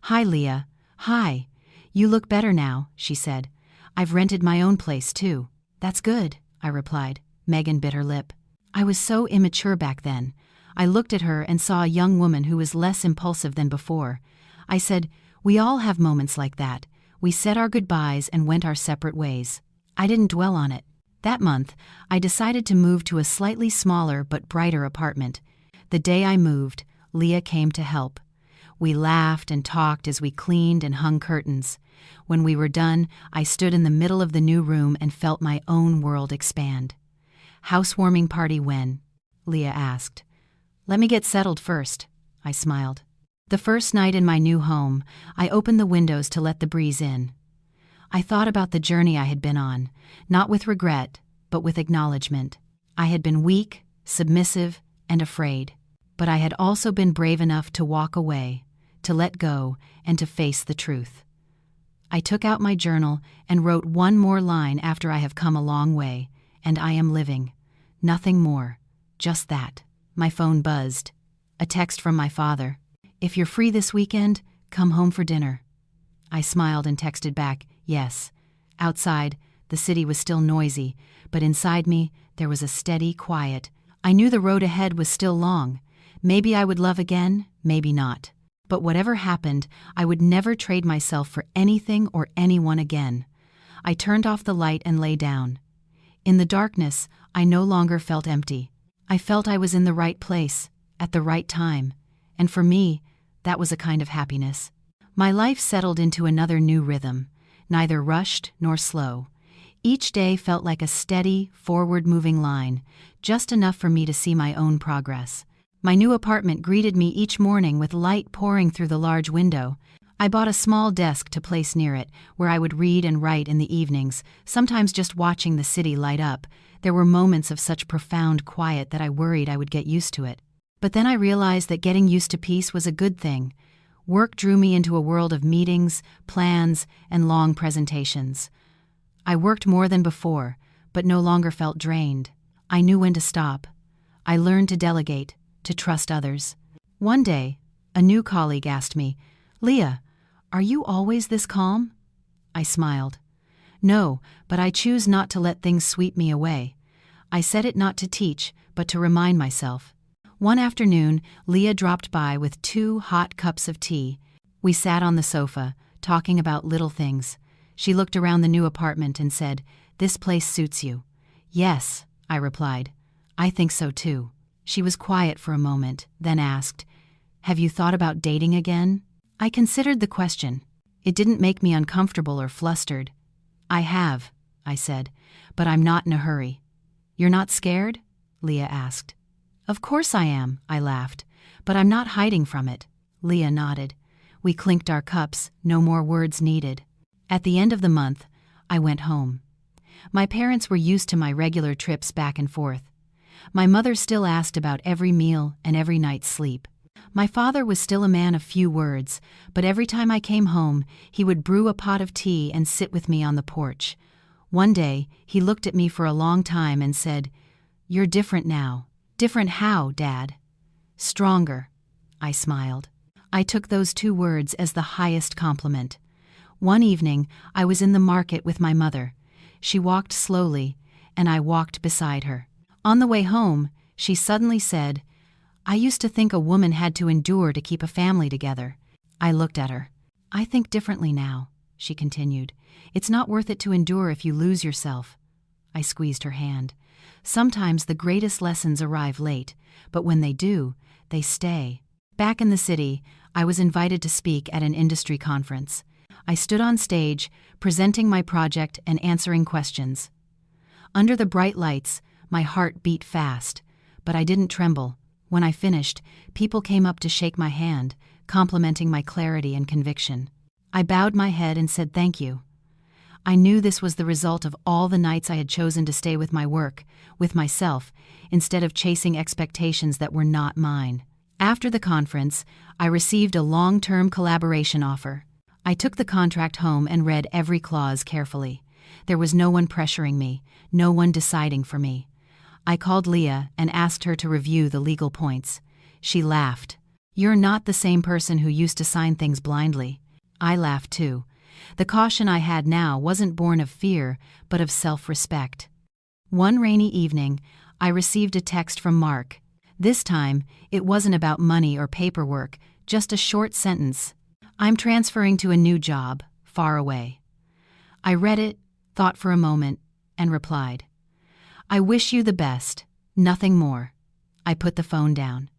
"Hi, Leah." "Hi. You look better now," she said. "I've rented my own place, too." "That's good," I replied. Megan bit her lip. I was so immature back then. I looked at her and saw a young woman who was less impulsive than before. I said, "We all have moments like that." We said our goodbyes and went our separate ways. I didn't dwell on it. That month, I decided to move to a slightly smaller but brighter apartment. The day I moved, Leah came to help. We laughed and talked as we cleaned and hung curtains. When we were done, I stood in the middle of the new room and felt my own world expand. "Housewarming party when?" Leah asked. "Let me get settled first," I smiled. The first night in my new home, I opened the windows to let the breeze in. I thought about the journey I had been on, not with regret, but with acknowledgement. I had been weak, submissive, and afraid. But I had also been brave enough to walk away, to let go, and to face the truth. I took out my journal and wrote one more line after I have come a long way, and I am living. Nothing more, just that. My phone buzzed. A text from my father. "If you're free this weekend, come home for dinner." I smiled and texted back, "Yes." Outside, the city was still noisy, but inside me, there was a steady quiet. I knew the road ahead was still long. Maybe I would love again, maybe not. But whatever happened, I would never trade myself for anything or anyone again. I turned off the light and lay down. In the darkness, I no longer felt empty. I felt I was in the right place, at the right time. And for me, that was a kind of happiness. My life settled into another new rhythm, neither rushed nor slow. Each day felt like a steady, forward-moving line, just enough for me to see my own progress. My new apartment greeted me each morning with light pouring through the large window. I bought a small desk to place near it, where I would read and write in the evenings, sometimes just watching the city light up. There were moments of such profound quiet that I worried I would get used to it. But then I realized that getting used to peace was a good thing. Work drew me into a world of meetings, plans, and long presentations. I worked more than before, but no longer felt drained. I knew when to stop. I learned to delegate, to trust others. One day, a new colleague asked me, "Leah, are you always this calm?" I smiled. "No, but I choose not to let things sweep me away." I said it not to teach, but to remind myself. One afternoon, Leah dropped by with 2 hot cups of tea. We sat on the sofa, talking about little things. She looked around the new apartment and said, "This place suits you." Yes, I replied. I think so too. She was quiet for a moment, then asked, Have you thought about dating again? I considered the question. It didn't make me uncomfortable or flustered. I have, I said, but I'm not in a hurry. You're not scared? Leah asked. Of course I am, I laughed, but I'm not hiding from it. Leah nodded. We clinked our cups, no more words needed. At the end of the month, I went home. My parents were used to my regular trips back and forth. My mother still asked about every meal and every night's sleep. My father was still a man of few words, but every time I came home, he would brew a pot of tea and sit with me on the porch. One day, he looked at me for a long time and said, You're different now. Different how, Dad? Stronger. I smiled. I took those 2 words as the highest compliment. One evening, I was in the market with my mother. She walked slowly, and I walked beside her. On the way home, she suddenly said, I used to think a woman had to endure to keep a family together. I looked at her. I think differently now, she continued. It's not worth it to endure if you lose yourself. I squeezed her hand. Sometimes the greatest lessons arrive late, but when they do, they stay. Back in the city, I was invited to speak at an industry conference. I stood on stage, presenting my project and answering questions. Under the bright lights, my heart beat fast, but I didn't tremble. When I finished, people came up to shake my hand, complimenting my clarity and conviction. I bowed my head and said thank you. I knew this was the result of all the nights I had chosen to stay with my work, with myself, instead of chasing expectations that were not mine. After the conference, I received a long-term collaboration offer. I took the contract home and read every clause carefully. There was no one pressuring me, no one deciding for me. I called Leah and asked her to review the legal points. She laughed. You're not the same person who used to sign things blindly. I laughed too. The caution I had now wasn't born of fear, but of self-respect. One rainy evening, I received a text from Mark. This time, it wasn't about money or paperwork, just a short sentence. I'm transferring to a new job, far away. I read it, thought for a moment, and replied, I wish you the best, nothing more. I put the phone down.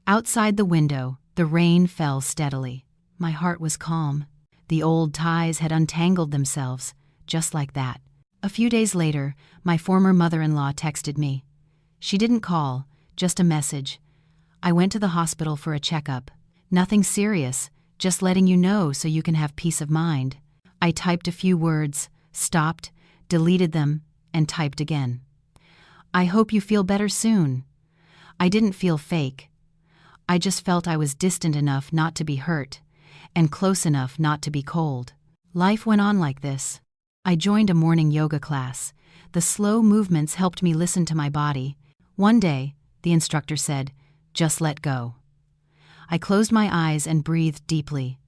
Outside the window, the rain fell steadily. My heart was calm. The old ties had untangled themselves, just like that. A few days later, my former mother-in-law texted me. She didn't call, just a message. I went to the hospital for a checkup. Nothing serious, just letting you know so you can have peace of mind. I typed a few words, stopped, deleted them, and typed again. I hope you feel better soon. I didn't feel fake. I just felt I was distant enough not to be hurt, and close enough not to be cold. Life went on like this. I joined a morning yoga class. The slow movements helped me listen to my body. One day, the instructor said, just let go. I closed my eyes and breathed deeply.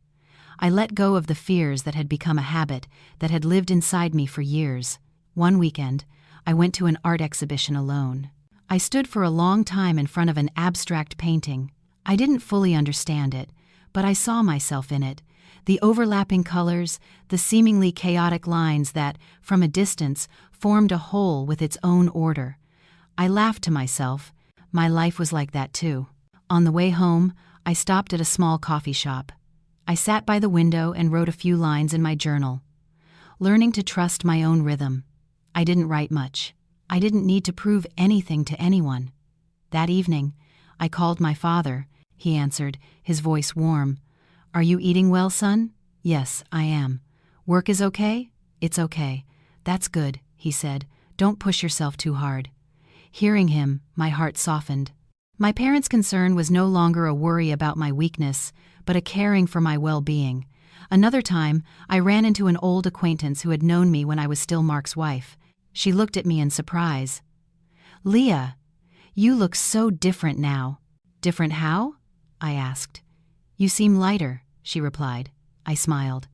I let go of the fears that had become a habit that had lived inside me for years. One weekend, I went to an art exhibition alone. I stood for a long time in front of an abstract painting. I didn't fully understand it, but I saw myself in it. The overlapping colors, the seemingly chaotic lines that, from a distance, formed a whole with its own order. I laughed to myself. My life was like that too. On the way home, I stopped at a small coffee shop. I sat by the window and wrote a few lines in my journal. Learning to trust my own rhythm. I didn't write much. I didn't need to prove anything to anyone. That evening, I called my father. He answered, his voice warm. Are you eating well, son? Yes, I am. Work is okay? It's okay. That's good, he said. Don't push yourself too hard. Hearing him, my heart softened. My parents' concern was no longer a worry about my weakness, but a caring for my well-being. Another time, I ran into an old acquaintance who had known me when I was still Mark's wife. She looked at me in surprise. Leah, you look so different now. Different how? I asked. You seem lighter, she replied. I smiled.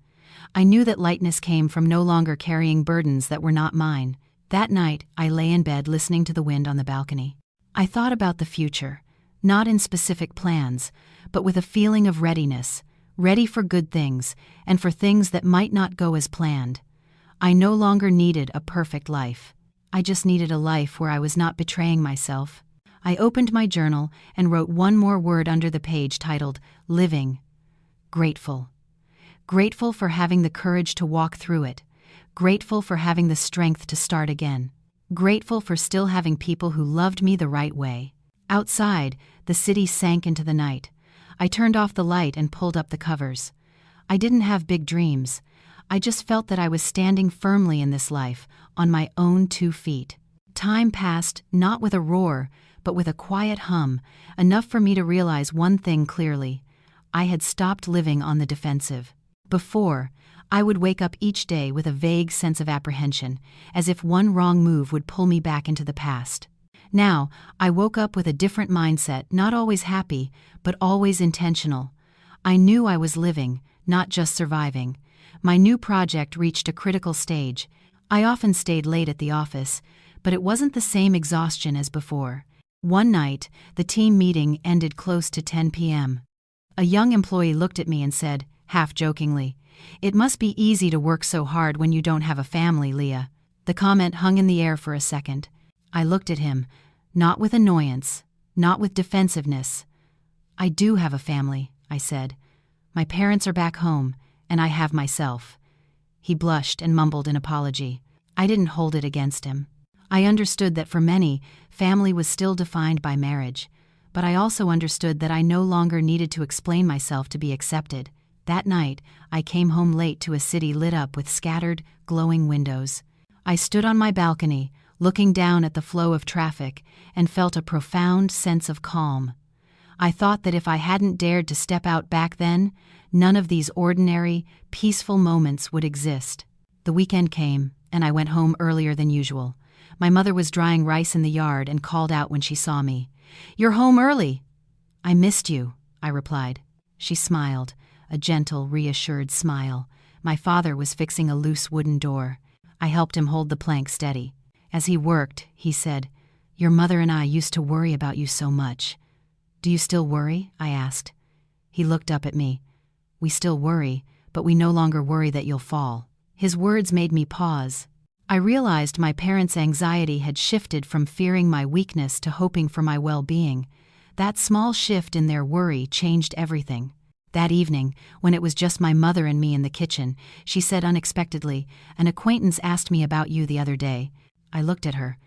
I knew that lightness came from no longer carrying burdens that were not mine. That night, I lay in bed listening to the wind on the balcony. I thought about the future, not in specific plans, but with a feeling of readiness, ready for good things, and for things that might not go as planned. I no longer needed a perfect life. I just needed a life where I was not betraying myself. I opened my journal and wrote one more word under the page titled, Living. Grateful. Grateful for having the courage to walk through it. Grateful for having the strength to start again. Grateful for still having people who loved me the right way. Outside, the city sank into the night. I turned off the light and pulled up the covers. I didn't have big dreams. I just felt that I was standing firmly in this life, on my own 2 feet. Time passed, not with a roar, but with a quiet hum, enough for me to realize one thing clearly. I had stopped living on the defensive. Before, I would wake up each day with a vague sense of apprehension, as if one wrong move would pull me back into the past. Now, I woke up with a different mindset, not always happy, but always intentional. I knew I was living, not just surviving. My new project reached a critical stage. I often stayed late at the office, but it wasn't the same exhaustion as before. One night, the team meeting ended close to 10 p.m. A young employee looked at me and said, half-jokingly, "It must be easy to work so hard when you don't have a family, Leah." The comment hung in the air for a second. I looked at him, not with annoyance, not with defensiveness. "I do have a family," I said. "My parents are back home, and I have myself." He blushed and mumbled an apology. I didn't hold it against him. I understood that for many, family was still defined by marriage, but I also understood that I no longer needed to explain myself to be accepted. That night, I came home late to a city lit up with scattered, glowing windows. I stood on my balcony, looking down at the flow of traffic, and felt a profound sense of calm. I thought that if I hadn't dared to step out back then, none of these ordinary, peaceful moments would exist. The weekend came, and I went home earlier than usual. My mother was drying rice in the yard and called out when she saw me. "You're home early." "I missed you," I replied. She smiled, a gentle, reassured smile. My father was fixing a loose wooden door. I helped him hold the plank steady. As he worked, he said, "Your mother and I used to worry about you so much." "Do you still worry?" I asked. He looked up at me. "We still worry, but we no longer worry that you'll fall." His words made me pause. I realized my parents' anxiety had shifted from fearing my weakness to hoping for my well-being. That small shift in their worry changed everything. That evening, when it was just my mother and me in the kitchen, she said unexpectedly, "An acquaintance asked me about you the other day." I looked at her.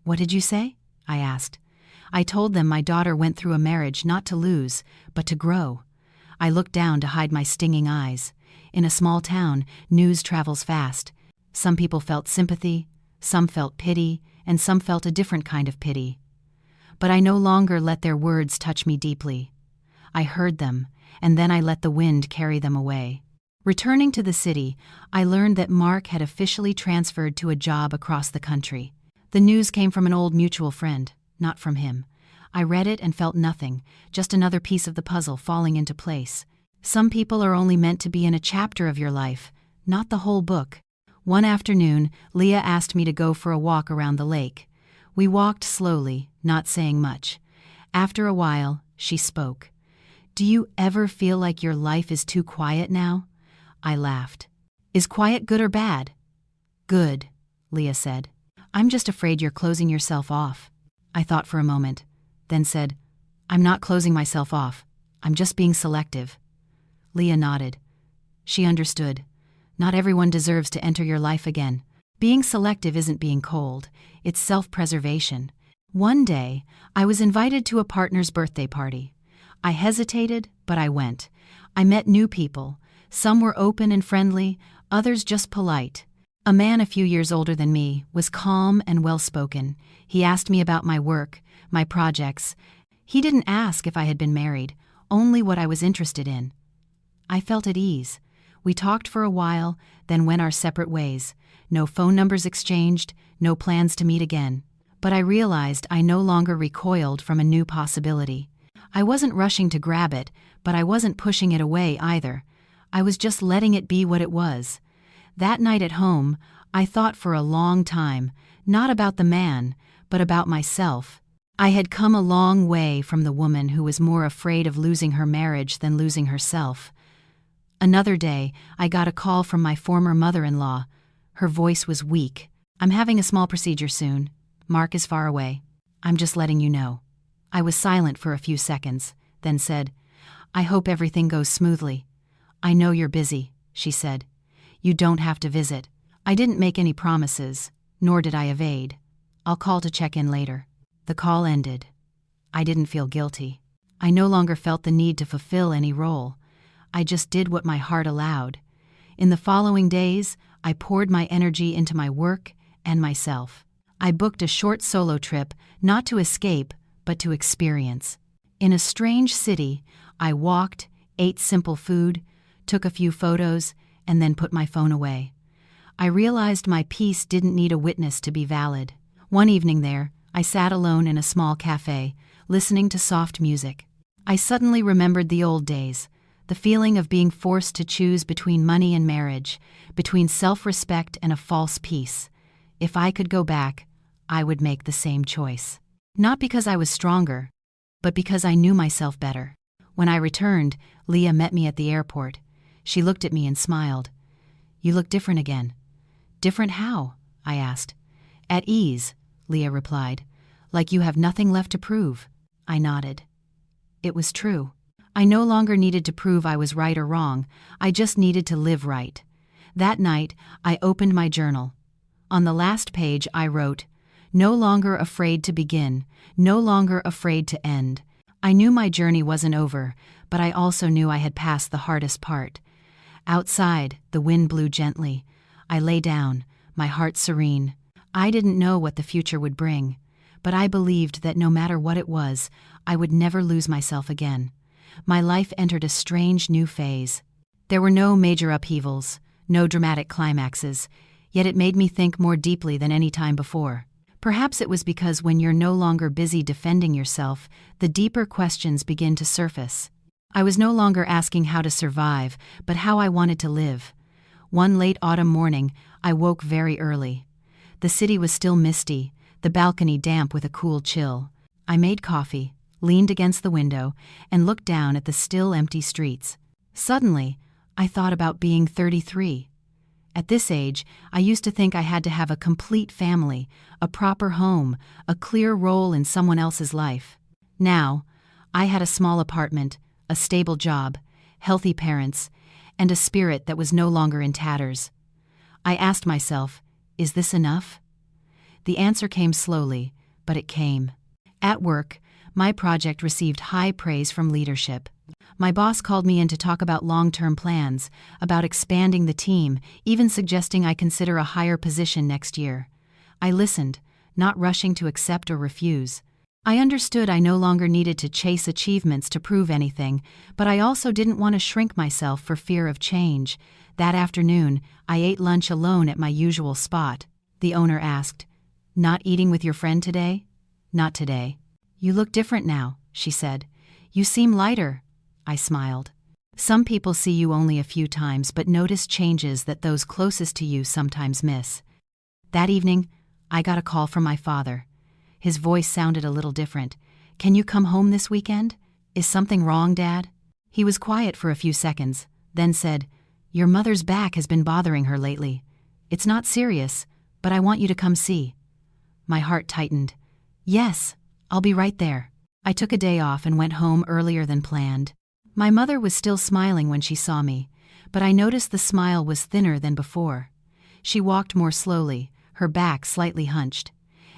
"What did you say?" I asked. I told them my daughter went through a marriage not to lose, but to grow. I looked down to hide my stinging eyes. In a small town, news travels fast. Some people felt sympathy, some felt pity, and some felt a different kind of pity. But I no longer let their words touch me deeply. I heard them, and then I let the wind carry them away. Returning to the city, I learned that Mark had officially transferred to a job across the country. The news came from an old mutual friend, not from him. I read it and felt nothing, just another piece of the puzzle falling into place. Some people are only meant to be in a chapter of your life, not the whole book. One afternoon, Leah asked me to go for a walk around the lake. We walked slowly, not saying much. After a while, she spoke. "Do you ever feel like your life is too quiet now?" I laughed. "Is quiet good or bad?" "Good," Leah said. "I'm just afraid you're closing yourself off." I thought for a moment, then said, "I'm not closing myself off. I'm just being selective." Leah nodded. She understood. Not everyone deserves to enter your life again. Being selective isn't being cold, it's self-preservation. One day, I was invited to a partner's birthday party. I hesitated, but I went. I met new people. Some were open and friendly, others just polite. A man a few years older than me was calm and well-spoken. He asked me about my work, my projects. He didn't ask if I had been married, only what I was interested in. I felt at ease. We talked for a while, then went our separate ways. No phone numbers exchanged, no plans to meet again. But I realized I no longer recoiled from a new possibility. I wasn't rushing to grab it, but I wasn't pushing it away either. I was just letting it be what it was. That night at home, I thought for a long time, not about the man, but about myself. I had come a long way from the woman who was more afraid of losing her marriage than losing herself. Another day, I got a call from my former mother-in-law. Her voice was weak, I'm having a small procedure soon. Mark is far away. I'm just letting you know. I was silent for a few seconds, then said, I hope everything goes smoothly. I know you're busy, she said. You don't have to visit. I didn't make any promises, nor did I evade. I'll call to check in later. The call ended. I didn't feel guilty. I no longer felt the need to fulfill any role. I just did what my heart allowed. In the following days, I poured my energy into my work and myself. I booked a short solo trip, not to escape, but to experience. In a strange city, I walked, ate simple food, took a few photos, and then put my phone away. I realized my peace didn't need a witness to be valid. One evening there, I sat alone in a small cafe, listening to soft music. I suddenly remembered the old days, the feeling of being forced to choose between money and marriage, between self-respect and a false peace. If I could go back, I would make the same choice. Not because I was stronger, but because I knew myself better. When I returned, Leah met me at the airport. She looked at me and smiled. You look different again. Different how? I asked. At ease, Leah replied. Like you have nothing left to prove. I nodded. It was true. I no longer needed to prove I was right or wrong. I just needed to live right. That night, I opened my journal. On the last page, I wrote, no longer afraid to begin, no longer afraid to end. I knew my journey wasn't over, but I also knew I had passed the hardest part. Outside, the wind blew gently. I lay down, my heart serene. I didn't know what the future would bring, but I believed that no matter what it was, I would never lose myself again. My life entered a strange new phase. There were no major upheavals, no dramatic climaxes, yet it made me think more deeply than any time before. Perhaps it was because when you're no longer busy defending yourself, the deeper questions begin to surface. I was no longer asking how to survive, but how I wanted to live. One late autumn morning, I woke very early. The city was still misty, the balcony damp with a cool chill. I made coffee, leaned against the window, and looked down at the still empty streets. Suddenly, I thought about being 33. At this age, I used to think I had to have a complete family, a proper home, a clear role in someone else's life. Now, I had a small apartment, a stable job, healthy parents, and a spirit that was no longer in tatters. I asked myself, is this enough? The answer came slowly, but it came. At work, my project received high praise from leadership. My boss called me in to talk about long-term plans, about expanding the team, even suggesting I consider a higher position next year. I listened, not rushing to accept or refuse. I understood I no longer needed to chase achievements to prove anything, but I also didn't want to shrink myself for fear of change. That afternoon, I ate lunch alone at my usual spot. The owner asked, "Not eating with your friend today?" "Not today." "You look different now," she said. "You seem lighter." I smiled. Some people see you only a few times but notice changes that those closest to you sometimes miss. That evening, I got a call from my father. His voice sounded a little different. "Can you come home this weekend? Is something wrong, Dad?" He was quiet for a few seconds, then said, "Your mother's back has been bothering her lately. It's not serious, but I want you to come see." My heart tightened. "Yes, I'll be right there." I took a day off and went home earlier than planned. My mother was still smiling when she saw me, but I noticed the smile was thinner than before. She walked more slowly, her back slightly hunched.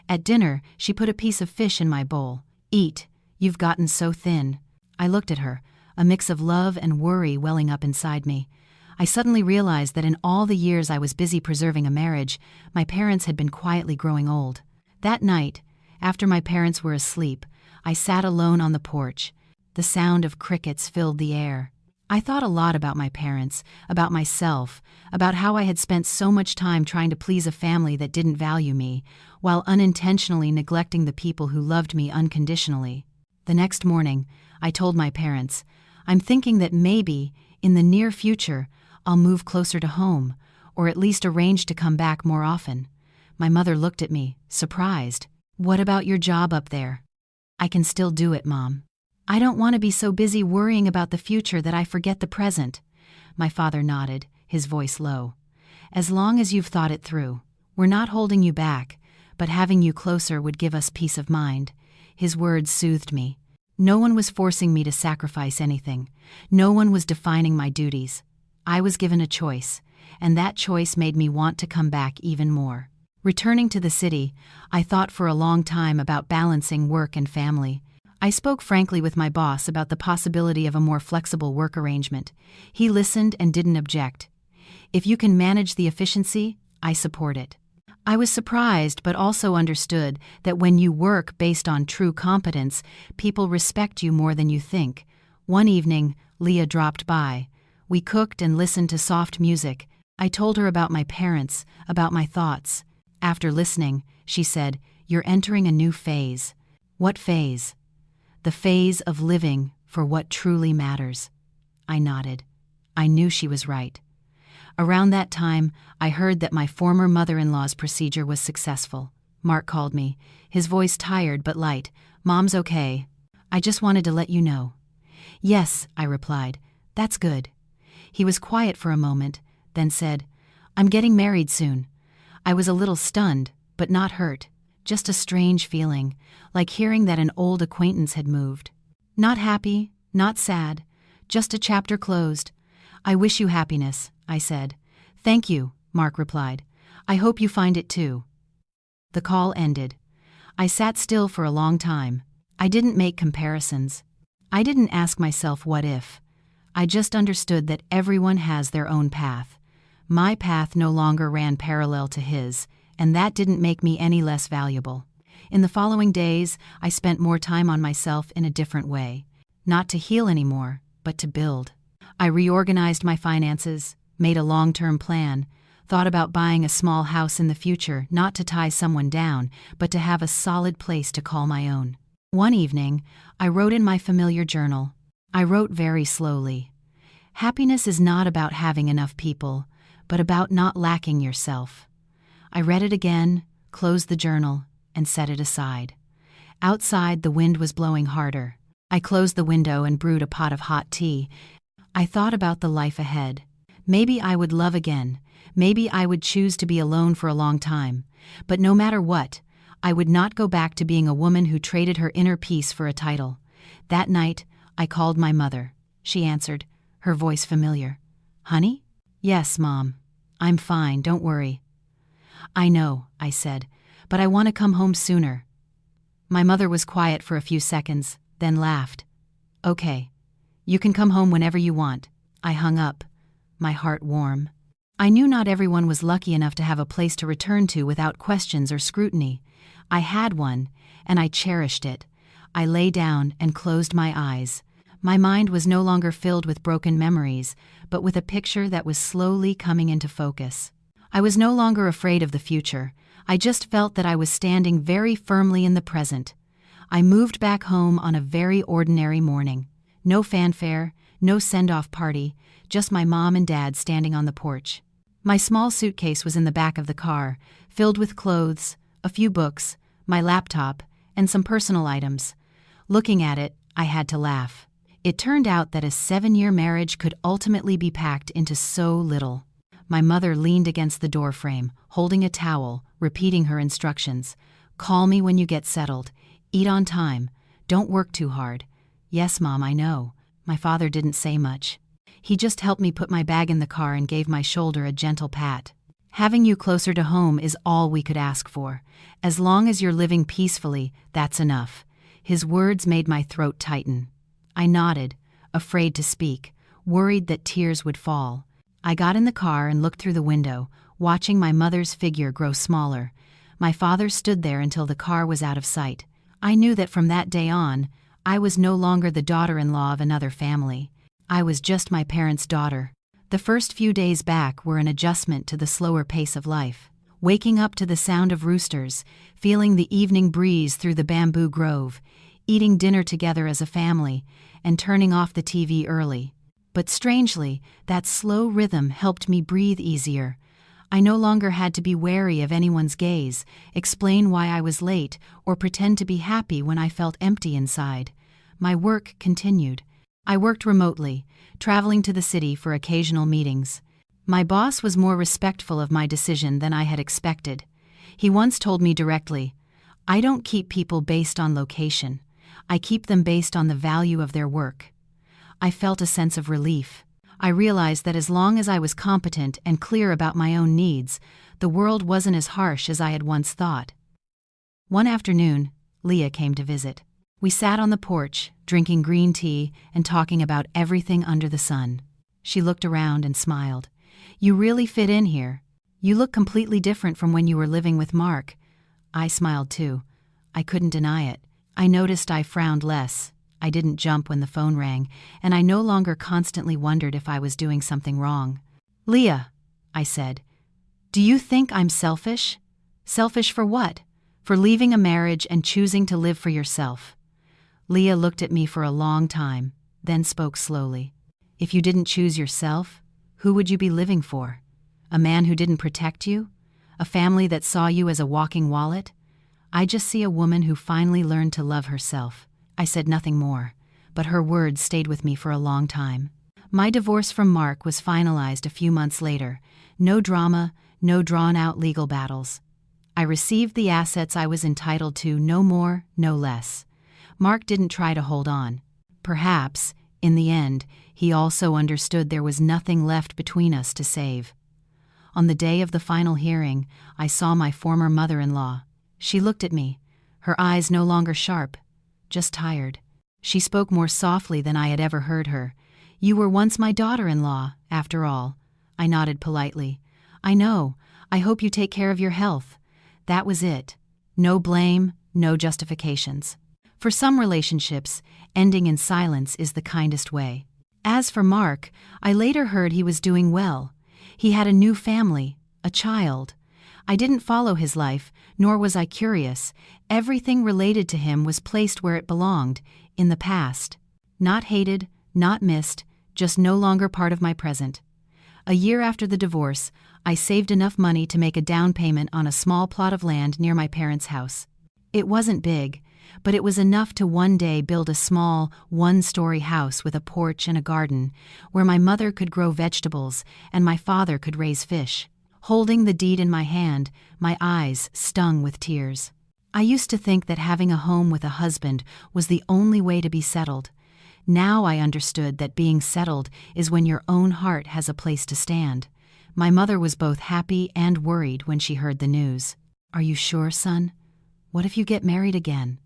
At dinner, she put a piece of fish in my bowl. "Eat, you've gotten so thin." I looked at her, a mix of love and worry welling up inside me. I suddenly realized that in all the years I was busy preserving a marriage, my parents had been quietly growing old. That night, after my parents were asleep, I sat alone on the porch. The sound of crickets filled the air. I thought a lot about my parents, about myself, about how I had spent so much time trying to please a family that didn't value me, while unintentionally neglecting the people who loved me unconditionally. The next morning, I told my parents, "I'm thinking that maybe, in the near future, I'll move closer to home, or at least arrange to come back more often." My mother looked at me, surprised. "What about your job up there?" "I can still do it, Mom. I don't want to be so busy worrying about the future that I forget the present." My father nodded, his voice low. "As long as you've thought it through. We're not holding you back, but having you closer would give us peace of mind." His words soothed me. No one was forcing me to sacrifice anything. No one was defining my duties. I was given a choice, and that choice made me want to come back even more. Returning to the city, I thought for a long time about balancing work and family. I spoke frankly with my boss about the possibility of a more flexible work arrangement. He listened and didn't object. "If you can manage the efficiency, I support it." I was surprised but also understood that when you work based on true competence, people respect you more than you think. One evening, Leah dropped by. We cooked and listened to soft music. I told her about my parents, about my thoughts. After listening, she said, "You're entering a new phase." "What phase?" "The phase of living for what truly matters." I nodded. I knew she was right. Around that time, I heard that my former mother-in-law's procedure was successful. Mark called me, his voice tired but light. "Mom's okay. I just wanted to let you know." "Yes," I replied. "That's good." He was quiet for a moment, then said, "I'm getting married soon." I was a little stunned, but not hurt. Just a strange feeling, like hearing that an old acquaintance had moved. Not happy, not sad, just a chapter closed. "I wish you happiness," I said. "Thank you," Mark replied. "I hope you find it too." The call ended. I sat still for a long time. I didn't make comparisons. I didn't ask myself what if. I just understood that everyone has their own path. My path no longer ran parallel to his, and that didn't make me any less valuable. In the following days, I spent more time on myself in a different way. Not to heal anymore, but to build. I reorganized my finances, made a long-term plan, thought about buying a small house in the future, not to tie someone down, but to have a solid place to call my own. One evening, I wrote in my familiar journal. I wrote very slowly. "Happiness is not about having enough people, but about not lacking yourself." I read it again, closed the journal, and set it aside. Outside, the wind was blowing harder. I closed the window and brewed a pot of hot tea. I thought about the life ahead. Maybe I would love again. Maybe I would choose to be alone for a long time. But no matter what, I would not go back to being a woman who traded her inner peace for a title. That night, I called my mother. She answered, her voice familiar. "Honey?" "Yes, Mom. I'm fine, don't worry." "I know," I said, "but I want to come home sooner." My mother was quiet for a few seconds, then laughed. "Okay. You can come home whenever you want." I hung up, my heart warm. I knew not everyone was lucky enough to have a place to return to without questions or scrutiny. I had one, and I cherished it. I lay down and closed my eyes. My mind was no longer filled with broken memories, but with a picture that was slowly coming into focus. I was no longer afraid of the future. I just felt that I was standing very firmly in the present. I moved back home on a very ordinary morning. No fanfare, no send-off party, just my mom and dad standing on the porch. My small suitcase was in the back of the car, filled with clothes, a few books, my laptop, and some personal items. Looking at it, I had to laugh. It turned out that a 7-year marriage could ultimately be packed into so little. My mother leaned against the doorframe, holding a towel, repeating her instructions. "Call me when you get settled. Eat on time. Don't work too hard." "Yes, Mom, I know." My father didn't say much. He just helped me put my bag in the car and gave my shoulder a gentle pat. "Having you closer to home is all we could ask for. As long as you're living peacefully, that's enough." His words made my throat tighten. I nodded, afraid to speak, worried that tears would fall. I got in the car and looked through the window, watching my mother's figure grow smaller. My father stood there until the car was out of sight. I knew that from that day on, I was no longer the daughter-in-law of another family. I was just my parents' daughter. The first few days back were an adjustment to the slower pace of life. Waking up to the sound of roosters, feeling the evening breeze through the bamboo grove, eating dinner together as a family, and turning off the TV early. But strangely, that slow rhythm helped me breathe easier. I no longer had to be wary of anyone's gaze, explain why I was late, or pretend to be happy when I felt empty inside. My work continued. I worked remotely, traveling to the city for occasional meetings. My boss was more respectful of my decision than I had expected. He once told me directly, "I don't keep people based on location. I keep them based on the value of their work." I felt a sense of relief. I realized that as long as I was competent and clear about my own needs, the world wasn't as harsh as I had once thought. One afternoon, Leah came to visit. We sat on the porch, drinking green tea and talking about everything under the sun. She looked around and smiled. "You really fit in here. You look completely different from when you were living with Mark." I smiled too. I couldn't deny it. I noticed I frowned less. I didn't jump when the phone rang, and I no longer constantly wondered if I was doing something wrong. "Leah," I said, "do you think I'm selfish?" "Selfish for what?" "For leaving a marriage and choosing to live for yourself." Leah looked at me for a long time, then spoke slowly. "If you didn't choose yourself, who would you be living for? A man who didn't protect you? A family that saw you as a walking wallet? I just see a woman who finally learned to love herself." I said nothing more, but her words stayed with me for a long time. My divorce from Mark was finalized a few months later. No drama, no drawn-out legal battles. I received the assets I was entitled to, no more, no less. Mark didn't try to hold on. Perhaps, in the end, he also understood there was nothing left between us to save. On the day of the final hearing, I saw my former mother-in-law. She looked at me, her eyes no longer sharp, just tired. She spoke more softly than I had ever heard her. "You were once my daughter-in-law, after all." I nodded politely. "I know. I hope you take care of your health." That was it. No blame, no justifications. For some relationships, ending in silence is the kindest way. As for Mark, I later heard he was doing well. He had a new family, a child. I didn't follow his life, nor was I curious. Everything related to him was placed where it belonged, in the past. Not hated, not missed, just no longer part of my present. A year after the divorce, I saved enough money to make a down payment on a small plot of land near my parents' house. It wasn't big, but it was enough to one day build a small, one-story house with a porch and a garden, where my mother could grow vegetables and my father could raise fish. Holding the deed in my hand, my eyes stung with tears. I used to think that having a home with a husband was the only way to be settled. Now I understood that being settled is when your own heart has a place to stand. My mother was both happy and worried when she heard the news. "Are you sure, son? What if you get married again?"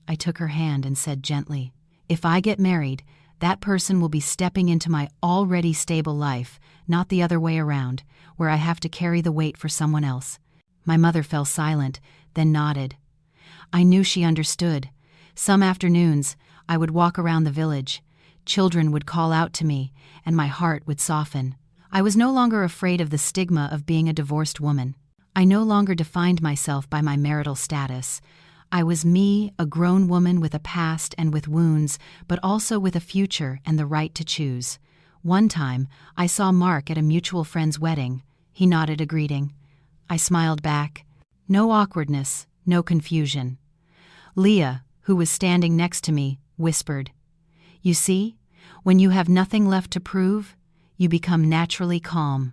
I took her hand and said gently, "If I get married, that person will be stepping into my already stable life, not the other way around, where I have to carry the weight for someone else." My mother fell silent, then nodded. I knew she understood. Some afternoons, I would walk around the village. Children would call out to me, and my heart would soften. I was no longer afraid of the stigma of being a divorced woman. I no longer defined myself by my marital status. I was me, a grown woman with a past and with wounds, but also with a future and the right to choose. One time, I saw Mark at a mutual friend's wedding. He nodded a greeting. I smiled back. No awkwardness, no confusion. Leah, who was standing next to me, whispered, "You see, when you have nothing left to prove, you become naturally calm."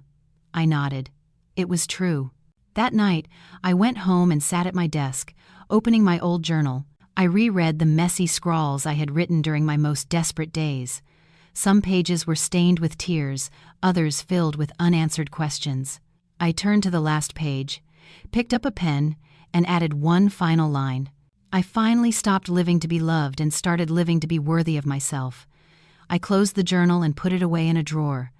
I nodded. It was true. That night, I went home and sat at my desk, opening my old journal. I reread the messy scrawls I had written during my most desperate days. Some pages were stained with tears, others filled with unanswered questions. I turned to the last page, picked up a pen, and added one final line. I finally stopped living to be loved and started living to be worthy of myself. I closed the journal and put it away in a drawer.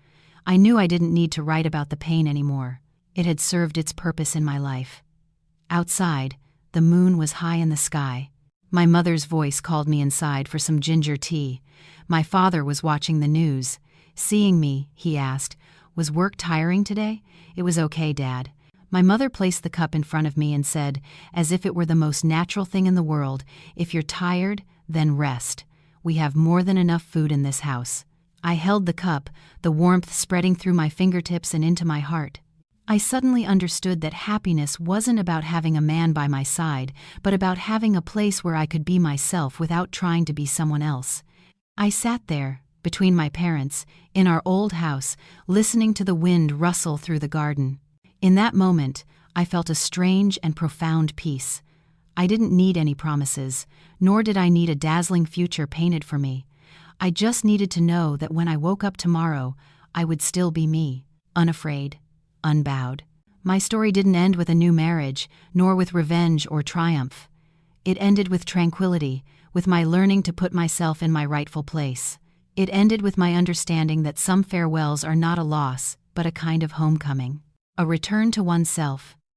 I knew I didn't need to write about the pain anymore. It had served its purpose in my life. Outside, the moon was high in the sky. My mother's voice called me inside for some ginger tea. My father was watching the news. Seeing me, he asked, "Was work tiring today?" "It was okay, Dad." My mother placed the cup in front of me and said, as if it were the most natural thing in the world, "If you're tired, then rest. We have more than enough food in this house." I held the cup, the warmth spreading through my fingertips and into my heart. I suddenly understood that happiness wasn't about having a man by my side, but about having a place where I could be myself without trying to be someone else. I sat there, between my parents, in our old house, listening to the wind rustle through the garden. In that moment, I felt a strange and profound peace. I didn't need any promises, nor did I need a dazzling future painted for me. I just needed to know that when I woke up tomorrow, I would still be me, unafraid, unbowed. My story didn't end with a new marriage, nor with revenge or triumph. It ended with tranquility, with my learning to put myself in my rightful place. It ended with my understanding that some farewells are not a loss, but a kind of homecoming. A return to oneself.